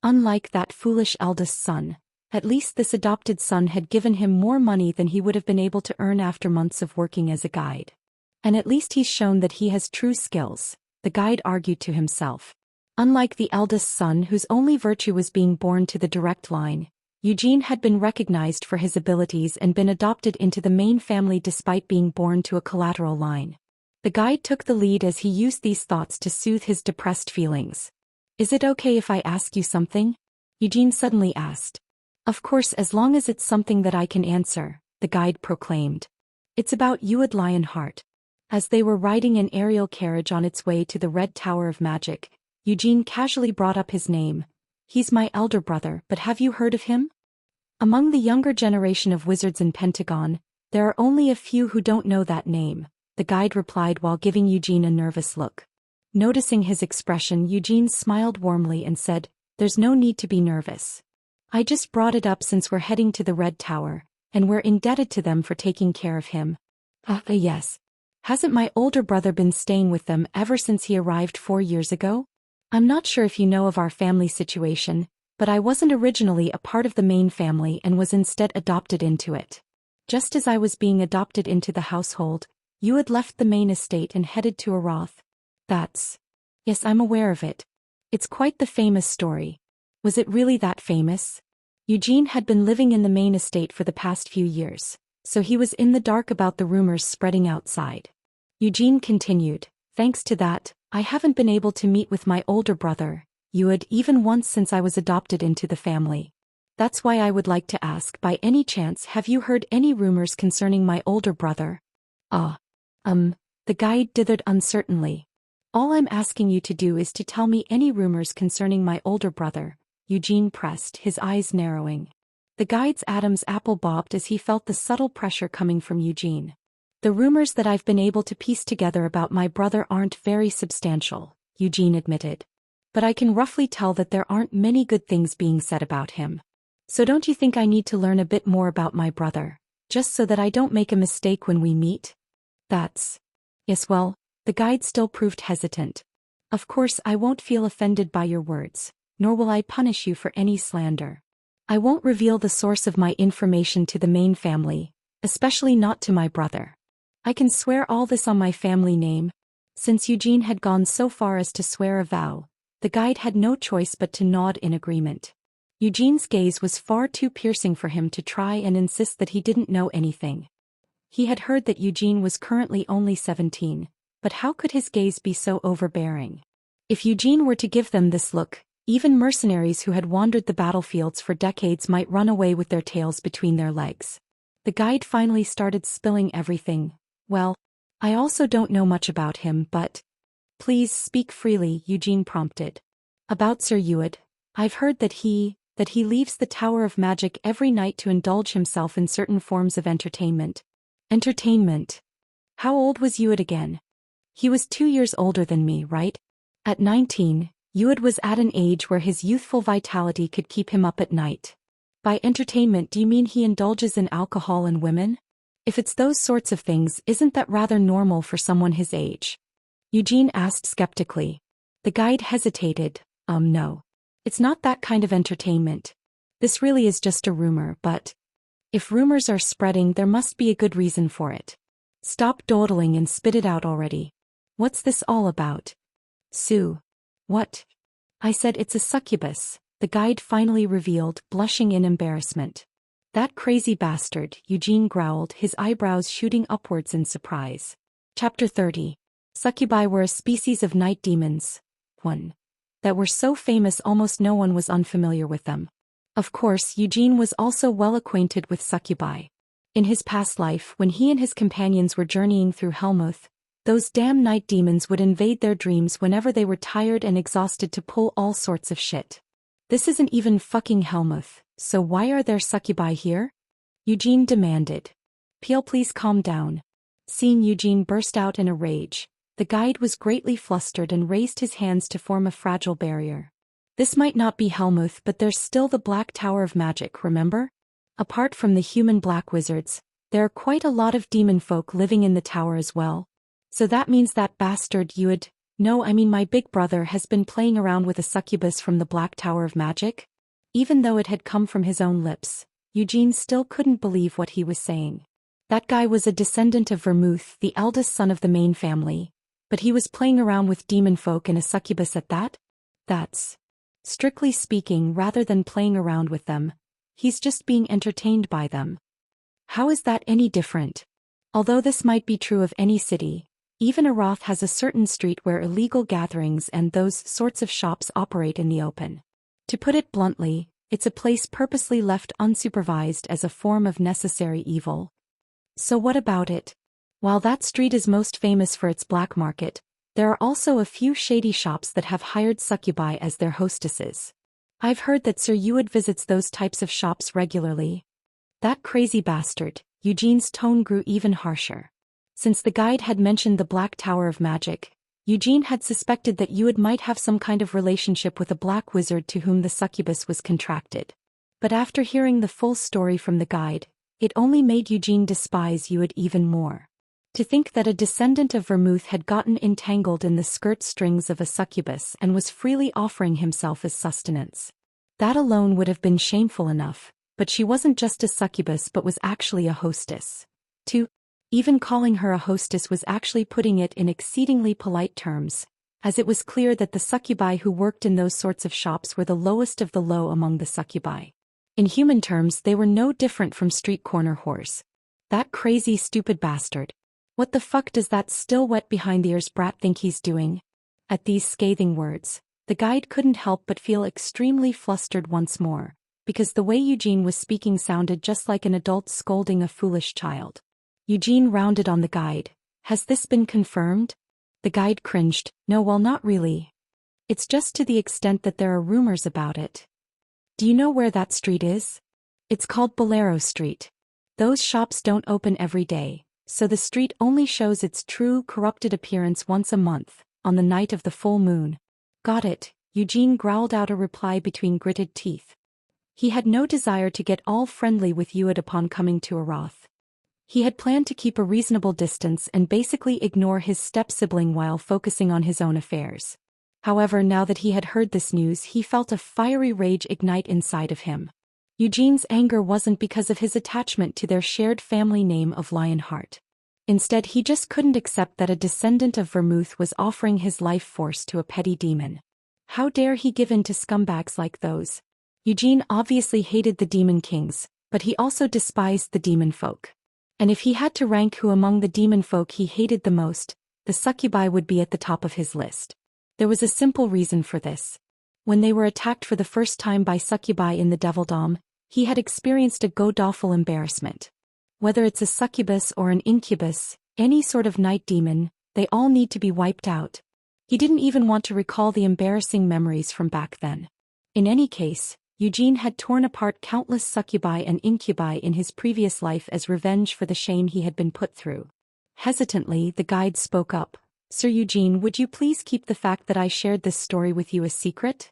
Speaker 1: Unlike that foolish eldest son, at least this adopted son had given him more money than he would have been able to earn after months of working as a guide. And at least he's shown that he has true skills, the guide argued to himself. Unlike the eldest son whose only virtue was being born to the direct line, Eugene had been recognized for his abilities and been adopted into the main family despite being born to a collateral line. The guide took the lead as he used these thoughts to soothe his depressed feelings. Is it okay if I ask you something? Eugene suddenly asked. Of course, as long as it's something that I can answer, the guide proclaimed. It's about Ued Lionheart. As they were riding an aerial carriage on its way to the Red Tower of Magic, Eugene casually brought up his name. He's my elder brother, but have you heard of him? Among the younger generation of wizards in Pentagon, there are only a few who don't know that name, the guide replied while giving Eugene a nervous look. Noticing his expression, Eugene smiled warmly and said, There's no need to be nervous. I just brought it up since we're heading to the Red Tower, and we're indebted to them for taking care of him. Yes. Hasn't my older brother been staying with them ever since he arrived 4 years ago? I'm not sure if you know of our family situation, but I wasn't originally a part of the main family and was instead adopted into it. Just as I was being adopted into the household, you had left the main estate and headed to Aroth. Yes, I'm aware of it. It's quite the famous story. Was it really that famous? Eugene had been living in the main estate for the past few years, so he was in the dark about the rumors spreading outside. Eugene continued, Thanks to that, I haven't been able to meet with my older brother, Ued, even once since I was adopted into the family. That's why I would like to ask, by any chance have you heard any rumors concerning my older brother? The guide dithered uncertainly. All I'm asking you to do is to tell me any rumors concerning my older brother, Eugene pressed, his eyes narrowing. The guide's Adam's apple bobbed as he felt the subtle pressure coming from Eugene. The rumors that I've been able to piece together about my brother aren't very substantial, Eugene admitted. But I can roughly tell that there aren't many good things being said about him. So don't you think I need to learn a bit more about my brother, just so that I don't make a mistake when we meet? Yes, well, the guide still proved hesitant. Of course I won't feel offended by your words, nor will I punish you for any slander. I won't reveal the source of my information to the main family, especially not to my brother. I can swear all this on my family name. Since Eugene had gone so far as to swear a vow, the guide had no choice but to nod in agreement. Eugene's gaze was far too piercing for him to try and insist that he didn't know anything. He had heard that Eugene was currently only 17, but how could his gaze be so overbearing? If Eugene were to give them this look, even mercenaries who had wandered the battlefields for decades might run away with their tails between their legs. The guide finally started spilling everything. Well, I also don't know much about him, but... Please speak freely, Eugene prompted. About Sir Ued, I've heard that he leaves the Tower of Magic every night to indulge himself in certain forms of entertainment. Entertainment? How old was Ued again? He was 2 years older than me, right? At 19, Ued was at an age where his youthful vitality could keep him up at night. By entertainment, do you mean he indulges in alcohol and women? If it's those sorts of things, isn't that rather normal for someone his age? Eugene asked skeptically. The guide hesitated. No. It's not that kind of entertainment. This really is just a rumor, but... If rumors are spreading, there must be a good reason for it. Stop dawdling and spit it out already. What's this all about? Sue. What? I said it's a succubus, the guide finally revealed, blushing in embarrassment. That crazy bastard, Eugene growled, his eyebrows shooting upwards in surprise. Chapter 30. Succubi were a species of night demons. 1. That were so famous almost no one was unfamiliar with them. Of course, Eugene was also well acquainted with succubi. In his past life, when he and his companions were journeying through Helmuth, those damn night demons would invade their dreams whenever they were tired and exhausted to pull all sorts of shit. This isn't even fucking Helmuth, so why are there succubi here? Eugene demanded. Peel, please calm down. Seeing Eugene burst out in a rage, the guide was greatly flustered and raised his hands to form a fragile barrier. This might not be Helmuth, but there's still the Black Tower of Magic, remember? Apart from the human black wizards, there are quite a lot of demon folk living in the tower as well. So that means that bastard my big brother has been playing around with a succubus from the Black Tower of Magic? Even though it had come from his own lips, Eugene still couldn't believe what he was saying. That guy was a descendant of Vermouth, the eldest son of the main family, but he was playing around with demon folk and a succubus at that? That's, strictly speaking, rather than playing around with them, he's just being entertained by them. How is that any different? Although this might be true of any city, even Aroth has a certain street where illegal gatherings and those sorts of shops operate in the open. To put it bluntly, it's a place purposely left unsupervised as a form of necessary evil. So what about it? While that street is most famous for its black market, there are also a few shady shops that have hired succubi as their hostesses. I've heard that Sir Ewan visits those types of shops regularly. That crazy bastard, Eugene's tone grew even harsher. Since the guide had mentioned the Black Tower of Magic, Eugene had suspected that Ewan might have some kind of relationship with a black wizard to whom the succubus was contracted. But after hearing the full story from the guide, it only made Eugene despise Ewan even more. To think that a descendant of Vermouth had gotten entangled in the skirt strings of a succubus and was freely offering himself as sustenance. That alone would have been shameful enough, but she wasn't just a succubus but was actually a hostess. 2. Even calling her a hostess was actually putting it in exceedingly polite terms, as it was clear that the succubi who worked in those sorts of shops were the lowest of the low among the succubi. In human terms, they were no different from street corner whores. That crazy stupid bastard. What the fuck does that still wet behind the ears brat think he's doing? At these scathing words, the guide couldn't help but feel extremely flustered once more, because the way Eugene was speaking sounded just like an adult scolding a foolish child. Eugene rounded on the guide. Has this been confirmed? The guide cringed. No, well, not really. It's just to the extent that there are rumors about it. Do you know where that street is? It's called Bolero Street. Those shops don't open every day, so the street only shows its true corrupted appearance once a month, on the night of the full moon. Got it, Eugene growled out a reply between gritted teeth. He had no desire to get all friendly with Ewan upon coming to Aroth. He had planned to keep a reasonable distance and basically ignore his step-sibling while focusing on his own affairs. However, now that he had heard this news, he felt a fiery rage ignite inside of him. Eugene's anger wasn't because of his attachment to their shared family name of Lionheart. Instead, he just couldn't accept that a descendant of Vermouth was offering his life force to a petty demon. How dare he give in to scumbags like those? Eugene obviously hated the demon kings, but he also despised the demon folk. And if he had to rank who among the demon folk he hated the most, the succubi would be at the top of his list. There was a simple reason for this. When they were attacked for the first time by succubi in the Devildom, he had experienced a god-awful embarrassment. Whether it's a succubus or an incubus, any sort of night demon, they all need to be wiped out. He didn't even want to recall the embarrassing memories from back then. In any case, Eugene had torn apart countless succubi and incubi in his previous life as revenge for the shame he had been put through. Hesitantly, the guide spoke up. Sir Eugene, would you please keep the fact that I shared this story with you a secret?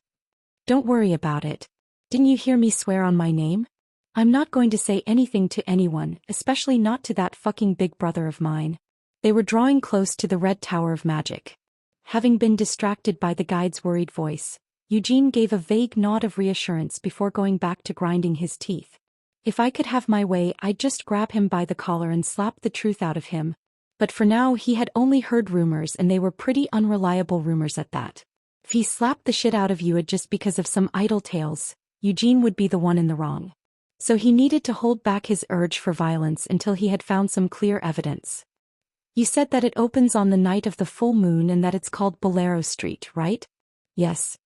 Speaker 1: Don't worry about it. Didn't you hear me swear on my name? I'm not going to say anything to anyone, especially not to that fucking big brother of mine. They were drawing close to the Red Tower of Magic. Having been distracted by the guide's worried voice, Eugene gave a vague nod of reassurance before going back to grinding his teeth. If I could have my way, I'd just grab him by the collar and slap the truth out of him. But for now he had only heard rumors and they were pretty unreliable rumors at that. If he slapped the shit out of you just because of some idle tales, Eugene would be the one in the wrong. So he needed to hold back his urge for violence until he had found some clear evidence. You said that it opens on the night of the full moon and that it's called Bolero Street, right? Yes.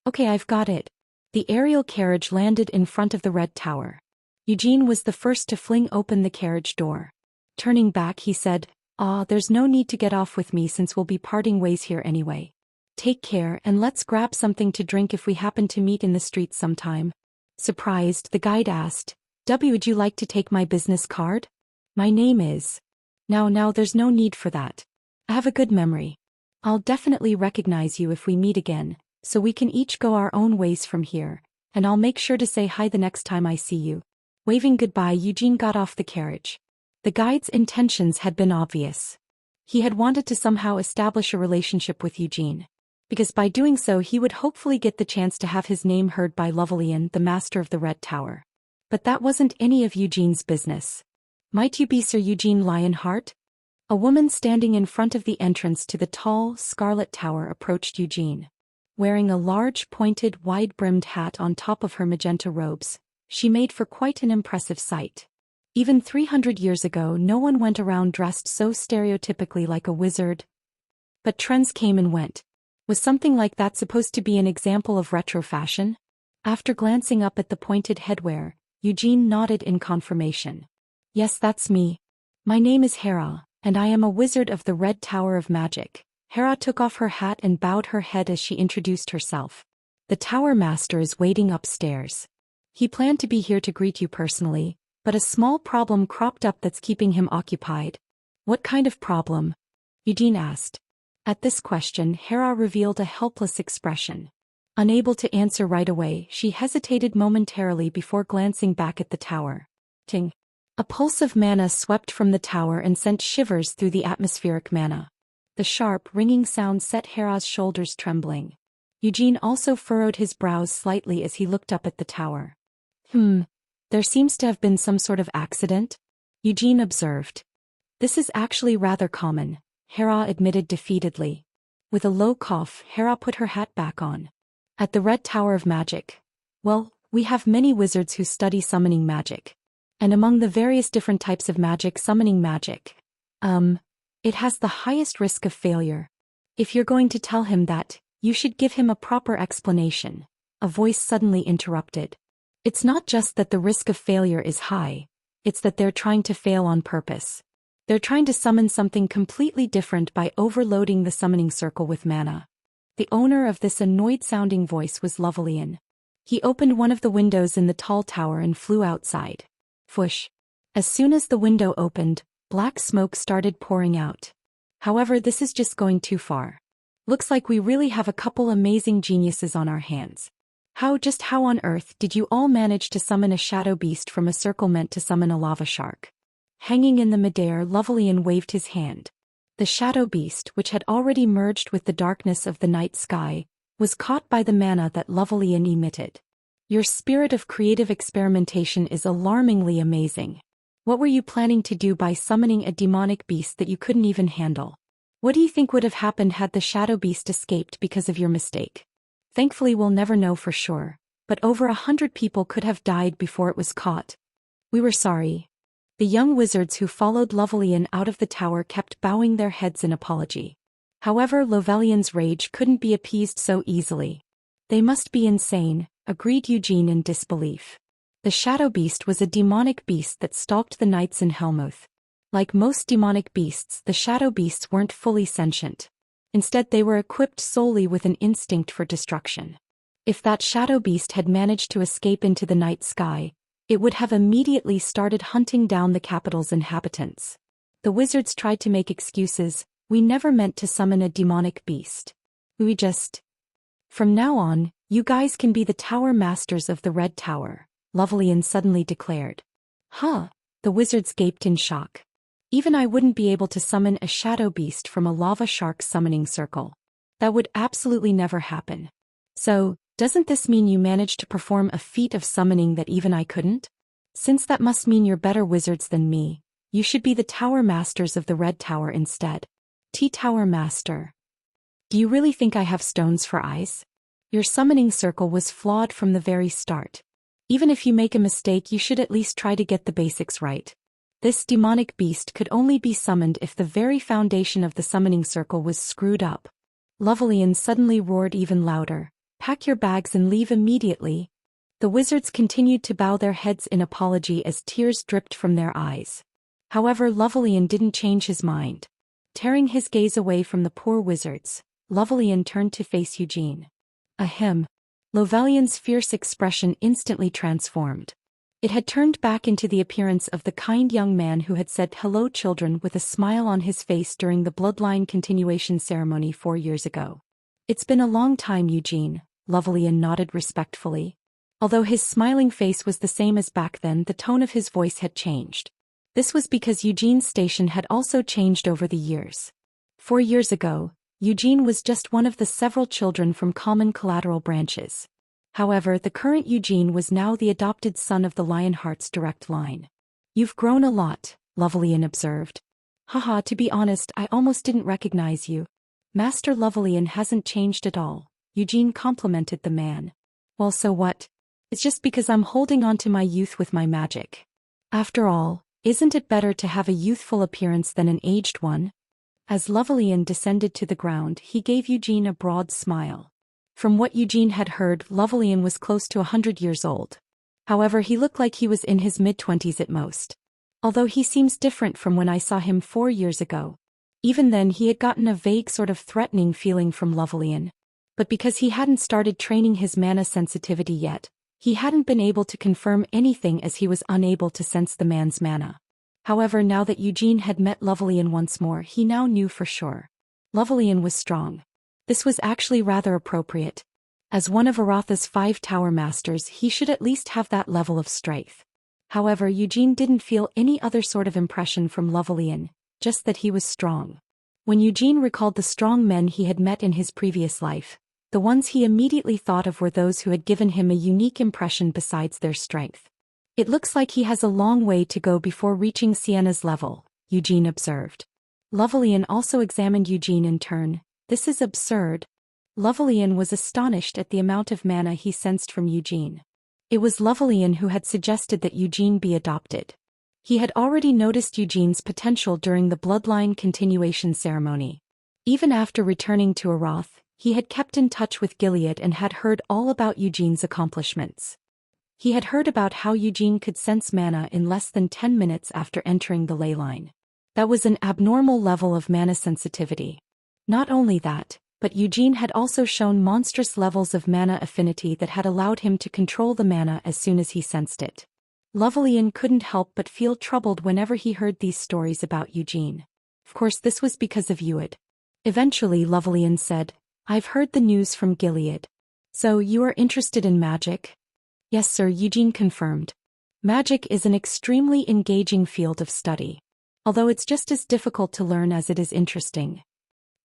Speaker 1: Okay, I've got it. The aerial carriage landed in front of the Red Tower. Eugene was the first to fling open the carriage door. Turning back, he said, there's no need to get off with me since we'll be parting ways here anyway. Take care and let's grab something to drink if we happen to meet in the streets sometime. Surprised, the guide asked, would you like to take my business card? My name is... Now there's no need for that. I have a good memory. I'll definitely recognize you if we meet again, so we can each go our own ways from here, and I'll make sure to say hi the next time I see you. Waving goodbye, Eugene got off the carriage. The guide's intentions had been obvious. He had wanted to somehow establish a relationship with Eugene, because by doing so he would hopefully get the chance to have his name heard by Lovelian, the master of the Red Tower. But that wasn't any of Eugene's business. Might you be Sir Eugene Lionheart? A woman standing in front of the entrance to the tall, scarlet tower approached Eugene. Wearing a large, pointed, wide-brimmed hat on top of her magenta robes, she made for quite an impressive sight. Even 300 years ago no one went around dressed so stereotypically like a wizard. But trends came and went. Was something like that supposed to be an example of retro fashion? After glancing up at the pointed headwear, Eugene nodded in confirmation. Yes, that's me. My name is Hera, and I am a wizard of the Red Tower of Magic. Hera took off her hat and bowed her head as she introduced herself. The Tower Master is waiting upstairs. He planned to be here to greet you personally, but a small problem cropped up that's keeping him occupied. What kind of problem? Eugene asked. At this question, Hera revealed a helpless expression. Unable to answer right away, she hesitated momentarily before glancing back at the tower. Ting. A pulse of mana swept from the tower and sent shivers through the atmospheric mana. The sharp, ringing sound set Hera's shoulders trembling. Eugene also furrowed his brows slightly as he looked up at the tower. There seems to have been some sort of accident, Eugene observed. This is actually rather common, Hera admitted defeatedly. With a low cough, Hera put her hat back on. At the Red Tower of Magic. Well, we have many wizards who study summoning magic. And among the various different types of magic, summoning magic, it has the highest risk of failure. If you're going to tell him that, you should give him a proper explanation, a voice suddenly interrupted. It's not just that the risk of failure is high, it's that they're trying to fail on purpose. They're trying to summon something completely different by overloading the summoning circle with mana. The owner of this annoyed-sounding voice was Lovelian. He opened one of the windows in the tall tower and flew outside. Whoosh. As soon as the window opened, black smoke started pouring out. However, this is just going too far. Looks like we really have a couple amazing geniuses on our hands. How on earth did you all manage to summon a shadow beast from a circle meant to summon a lava shark? Hanging in the midair, Lovelian waved his hand. The shadow beast, which had already merged with the darkness of the night sky, was caught by the mana that Lovelian emitted. Your spirit of creative experimentation is alarmingly amazing. What were you planning to do by summoning a demonic beast that you couldn't even handle? What do you think would have happened had the shadow beast escaped because of your mistake? Thankfully we'll never know for sure, but over 100 people could have died before it was caught. We were sorry. The young wizards who followed Lovelian out of the tower kept bowing their heads in apology. However, Lovelian's rage couldn't be appeased so easily. They must be insane, agreed Eugene in disbelief. The shadow beast was a demonic beast that stalked the knights in Helmuth. Like most demonic beasts, the shadow beasts weren't fully sentient. Instead, they were equipped solely with an instinct for destruction. If that shadow beast had managed to escape into the night sky, it would have immediately started hunting down the capital's inhabitants. The wizards tried to make excuses. We never meant to summon a demonic beast. We just... From now on, you guys can be the tower masters of the Red Tower, Lovelian suddenly declared. Huh? The wizards gaped in shock. Even I wouldn't be able to summon a shadow beast from a lava shark's summoning circle. That would absolutely never happen. So, doesn't this mean you managed to perform a feat of summoning that even I couldn't? Since that must mean you're better wizards than me, You should be the Tower Masters of the Red Tower instead. Tower Master. Do you really think I have stones for eyes? Your summoning circle was flawed from the very start. Even if you make a mistake, you should at least try to get the basics right. This demonic beast could only be summoned if the very foundation of the summoning circle was screwed up. Lovelian suddenly roared even louder. Pack your bags and leave immediately. The wizards continued to bow their heads in apology as tears dripped from their eyes. However, Lovelian didn't change his mind. Tearing his gaze away from the poor wizards, Lovelian turned to face Eugene. Ahem. Lovelian's fierce expression instantly transformed. It had turned back into the appearance of the kind young man who had said hello children with a smile on his face during the bloodline continuation ceremony 4 years ago. It's been a long time, Eugene, Lovelian nodded respectfully. Although his smiling face was the same as back then, the tone of his voice had changed. This was because Eugene's station had also changed over the years. 4 years ago, Eugene was just one of the several children from common collateral branches. However, the current Eugene was now the adopted son of the Lionheart's direct line. You've grown a lot, Lovelian observed. Haha, to be honest, I almost didn't recognize you. Master Lovelian hasn't changed at all, Eugene complimented the man. Well, so what? It's just because I'm holding on to my youth with my magic. After all, isn't it better to have a youthful appearance than an aged one? As Lovelian descended to the ground, he gave Eugene a broad smile. From what Eugene had heard, Lovelian was close to 100 years old. However, he looked like he was in his mid-20s at most. Although he seems different from when I saw him 4 years ago. Even then he had gotten a vague sort of threatening feeling from Lovelian. But because he hadn't started training his mana sensitivity yet, he hadn't been able to confirm anything as he was unable to sense the man's mana. However, now that Eugene had met Lovelian once more, he now knew for sure. Lovelian was strong. This was actually rather appropriate. As one of Aratha's 5 Tower Masters, he should at least have that level of strength. However, Eugene didn't feel any other sort of impression from Lovelian, just that he was strong. When Eugene recalled the strong men he had met in his previous life, the ones he immediately thought of were those who had given him a unique impression besides their strength. It looks like he has a long way to go before reaching Sienna's level, Eugene observed. Lovelian also examined Eugene in turn. This is absurd. Lovelian was astonished at the amount of mana he sensed from Eugene. It was Lovelian who had suggested that Eugene be adopted. He had already noticed Eugene's potential during the bloodline continuation ceremony. Even after returning to Arath, he had kept in touch with Gilead and had heard all about Eugene's accomplishments. He had heard about how Eugene could sense mana in less than 10 minutes after entering the ley line. That was an abnormal level of mana sensitivity. Not only that, but Eugene had also shown monstrous levels of mana affinity that had allowed him to control the mana as soon as he sensed it. Lovelian couldn't help but feel troubled whenever he heard these stories about Eugene. Of course, this was because of Uid. Eventually, Lovelian said, I've heard the news from Gilead. So, you are interested in magic? Yes, sir, Eugene confirmed. Magic is an extremely engaging field of study. Although it's just as difficult to learn as it is interesting.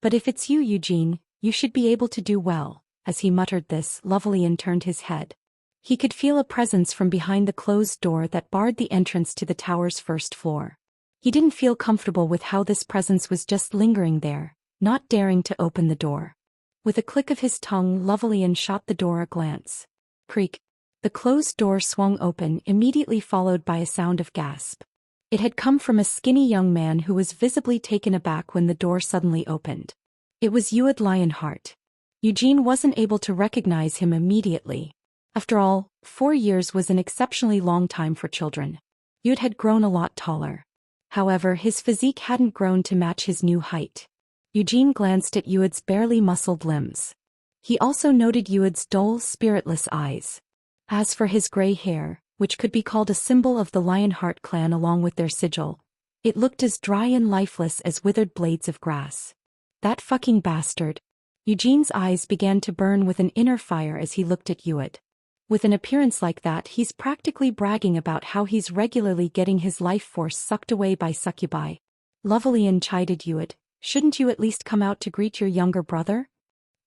Speaker 1: But if it's you, Eugene, you should be able to do well. As he muttered this, Lovelian turned his head. He could feel a presence from behind the closed door that barred the entrance to the tower's first floor. He didn't feel comfortable with how this presence was just lingering there, not daring to open the door. With a click of his tongue, Lovelian shot the door a glance. Creak. The closed door swung open, immediately followed by a sound of gasp. It had come from a skinny young man who was visibly taken aback when the door suddenly opened. It was Uid Lionheart. Eugene wasn't able to recognize him immediately. After all, 4 years was an exceptionally long time for children. Uid had grown a lot taller. However, his physique hadn't grown to match his new height. Eugene glanced at Uid's barely muscled limbs. He also noted Uid's dull, spiritless eyes. As for his gray hair, which could be called a symbol of the Lionheart clan along with their sigil, it looked as dry and lifeless as withered blades of grass. That fucking bastard. Eugene's eyes began to burn with an inner fire as he looked at Uid. With an appearance like that, he's practically bragging about how he's regularly getting his life force sucked away by succubi. Lovelian chided Uid. Shouldn't you at least come out to greet your younger brother?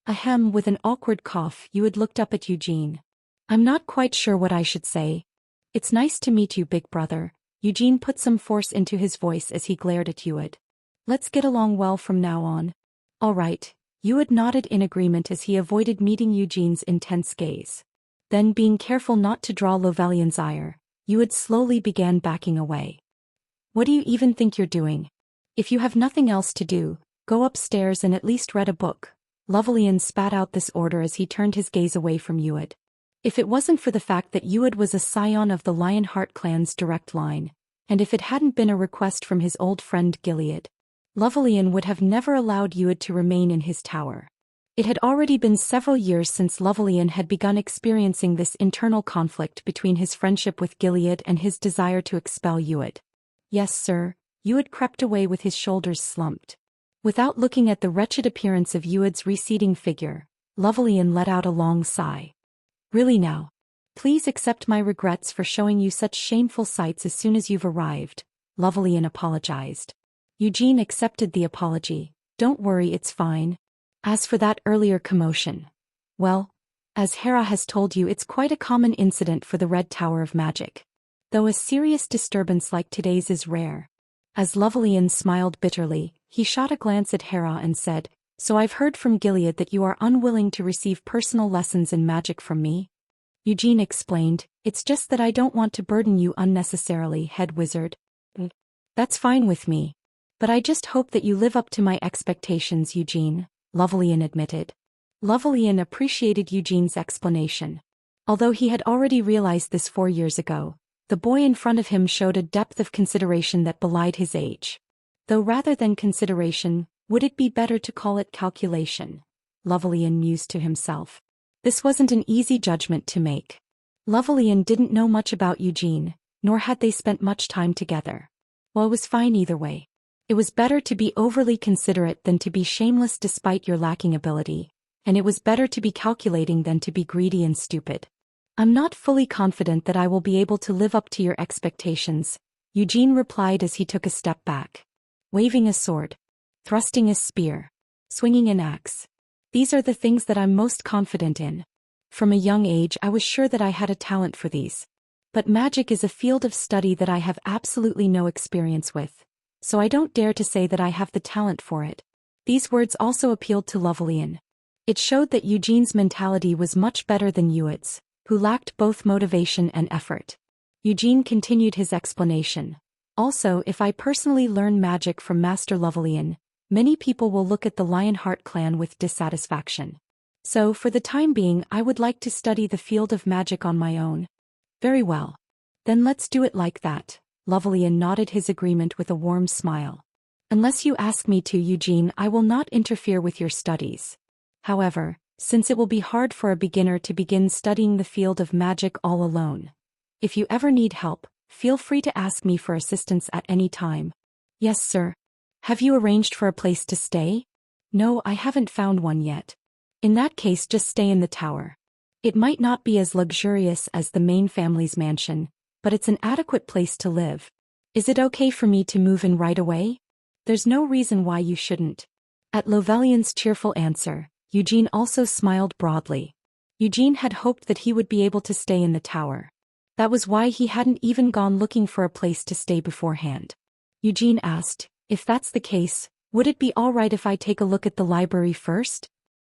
Speaker 1: Ahem, with an awkward cough, Uid looked up at Eugene. I'm not quite sure what I should say. It's nice to meet you, big brother, Eugene put some force into his voice as he glared at Yuid. Let's get along well from now on. All right. Yuid nodded in agreement as he avoided meeting Eugene's intense gaze. Then, being careful not to draw Lovelian's ire, Yuid slowly began backing away. What do you even think you're doing? If you have nothing else to do, go upstairs and at least read a book. Lovelian spat out this order as he turned his gaze away from Yuid. If it wasn't for the fact that Yuid was a scion of the Lionheart clan's direct line, and if it hadn't been a request from his old friend Gilead, Lovelian would have never allowed Yuid to remain in his tower. It had already been several years since Lovelian had begun experiencing this internal conflict between his friendship with Gilead and his desire to expel Yuid. Yes, sir, Yuid crept away with his shoulders slumped. Without looking at the wretched appearance of Yuid's receding figure, Lovelian let out a long sigh. Really now? Please accept my regrets for showing you such shameful sights as soon as you've arrived, Lovelian apologized. Eugene accepted the apology. Don't worry, it's fine. As for that earlier commotion, well, as Hera has told you, it's quite a common incident for the Red Tower of Magic. Though a serious disturbance like today's is rare. As Lovelian smiled bitterly, he shot a glance at Hera and said, So I've heard from Gilead that you are unwilling to receive personal lessons in magic from me? Eugene explained, It's just that I don't want to burden you unnecessarily, head wizard. That's fine with me. But I just hope that you live up to my expectations, Eugene, Lovelian admitted. Lovelian appreciated Eugene's explanation. Although he had already realized this 4 years ago, the boy in front of him showed a depth of consideration that belied his age. Though rather than consideration, would it be better to call it calculation? Lovelian mused to himself. This wasn't an easy judgment to make. Lovelian didn't know much about Eugene, nor had they spent much time together. Well, it was fine either way. It was better to be overly considerate than to be shameless despite your lacking ability, and it was better to be calculating than to be greedy and stupid. I'm not fully confident that I will be able to live up to your expectations, Eugene replied as he took a step back. Waving a sword, thrusting a spear, swinging an axe. These are the things that I'm most confident in. From a young age I was sure that I had a talent for these. But magic is a field of study that I have absolutely no experience with, so I don't dare to say that I have the talent for it. These words also appealed to Lovelian. It showed that Eugene's mentality was much better than Yuid's, who lacked both motivation and effort. Eugene continued his explanation. Also, if I personally learn magic from Master Lovelian, many people will look at the Lionheart clan with dissatisfaction. So, for the time being, I would like to study the field of magic on my own. Very well. Then let's do it like that. Lovelian nodded his agreement with a warm smile. Unless you ask me to, Eugene, I will not interfere with your studies. However, since it will be hard for a beginner to begin studying the field of magic all alone, if you ever need help, feel free to ask me for assistance at any time. Yes, sir. Have you arranged for a place to stay? No, I haven't found one yet. In that case, just stay in the tower. It might not be as luxurious as the main family's mansion, but it's an adequate place to live. Is it okay for me to move in right away? There's no reason why you shouldn't. At Lovelian's cheerful answer, Eugene also smiled broadly. Eugene had hoped that he would be able to stay in the tower. That was why he hadn't even gone looking for a place to stay beforehand. Eugene asked, If that's the case, would it be all right if I take a look at the library first?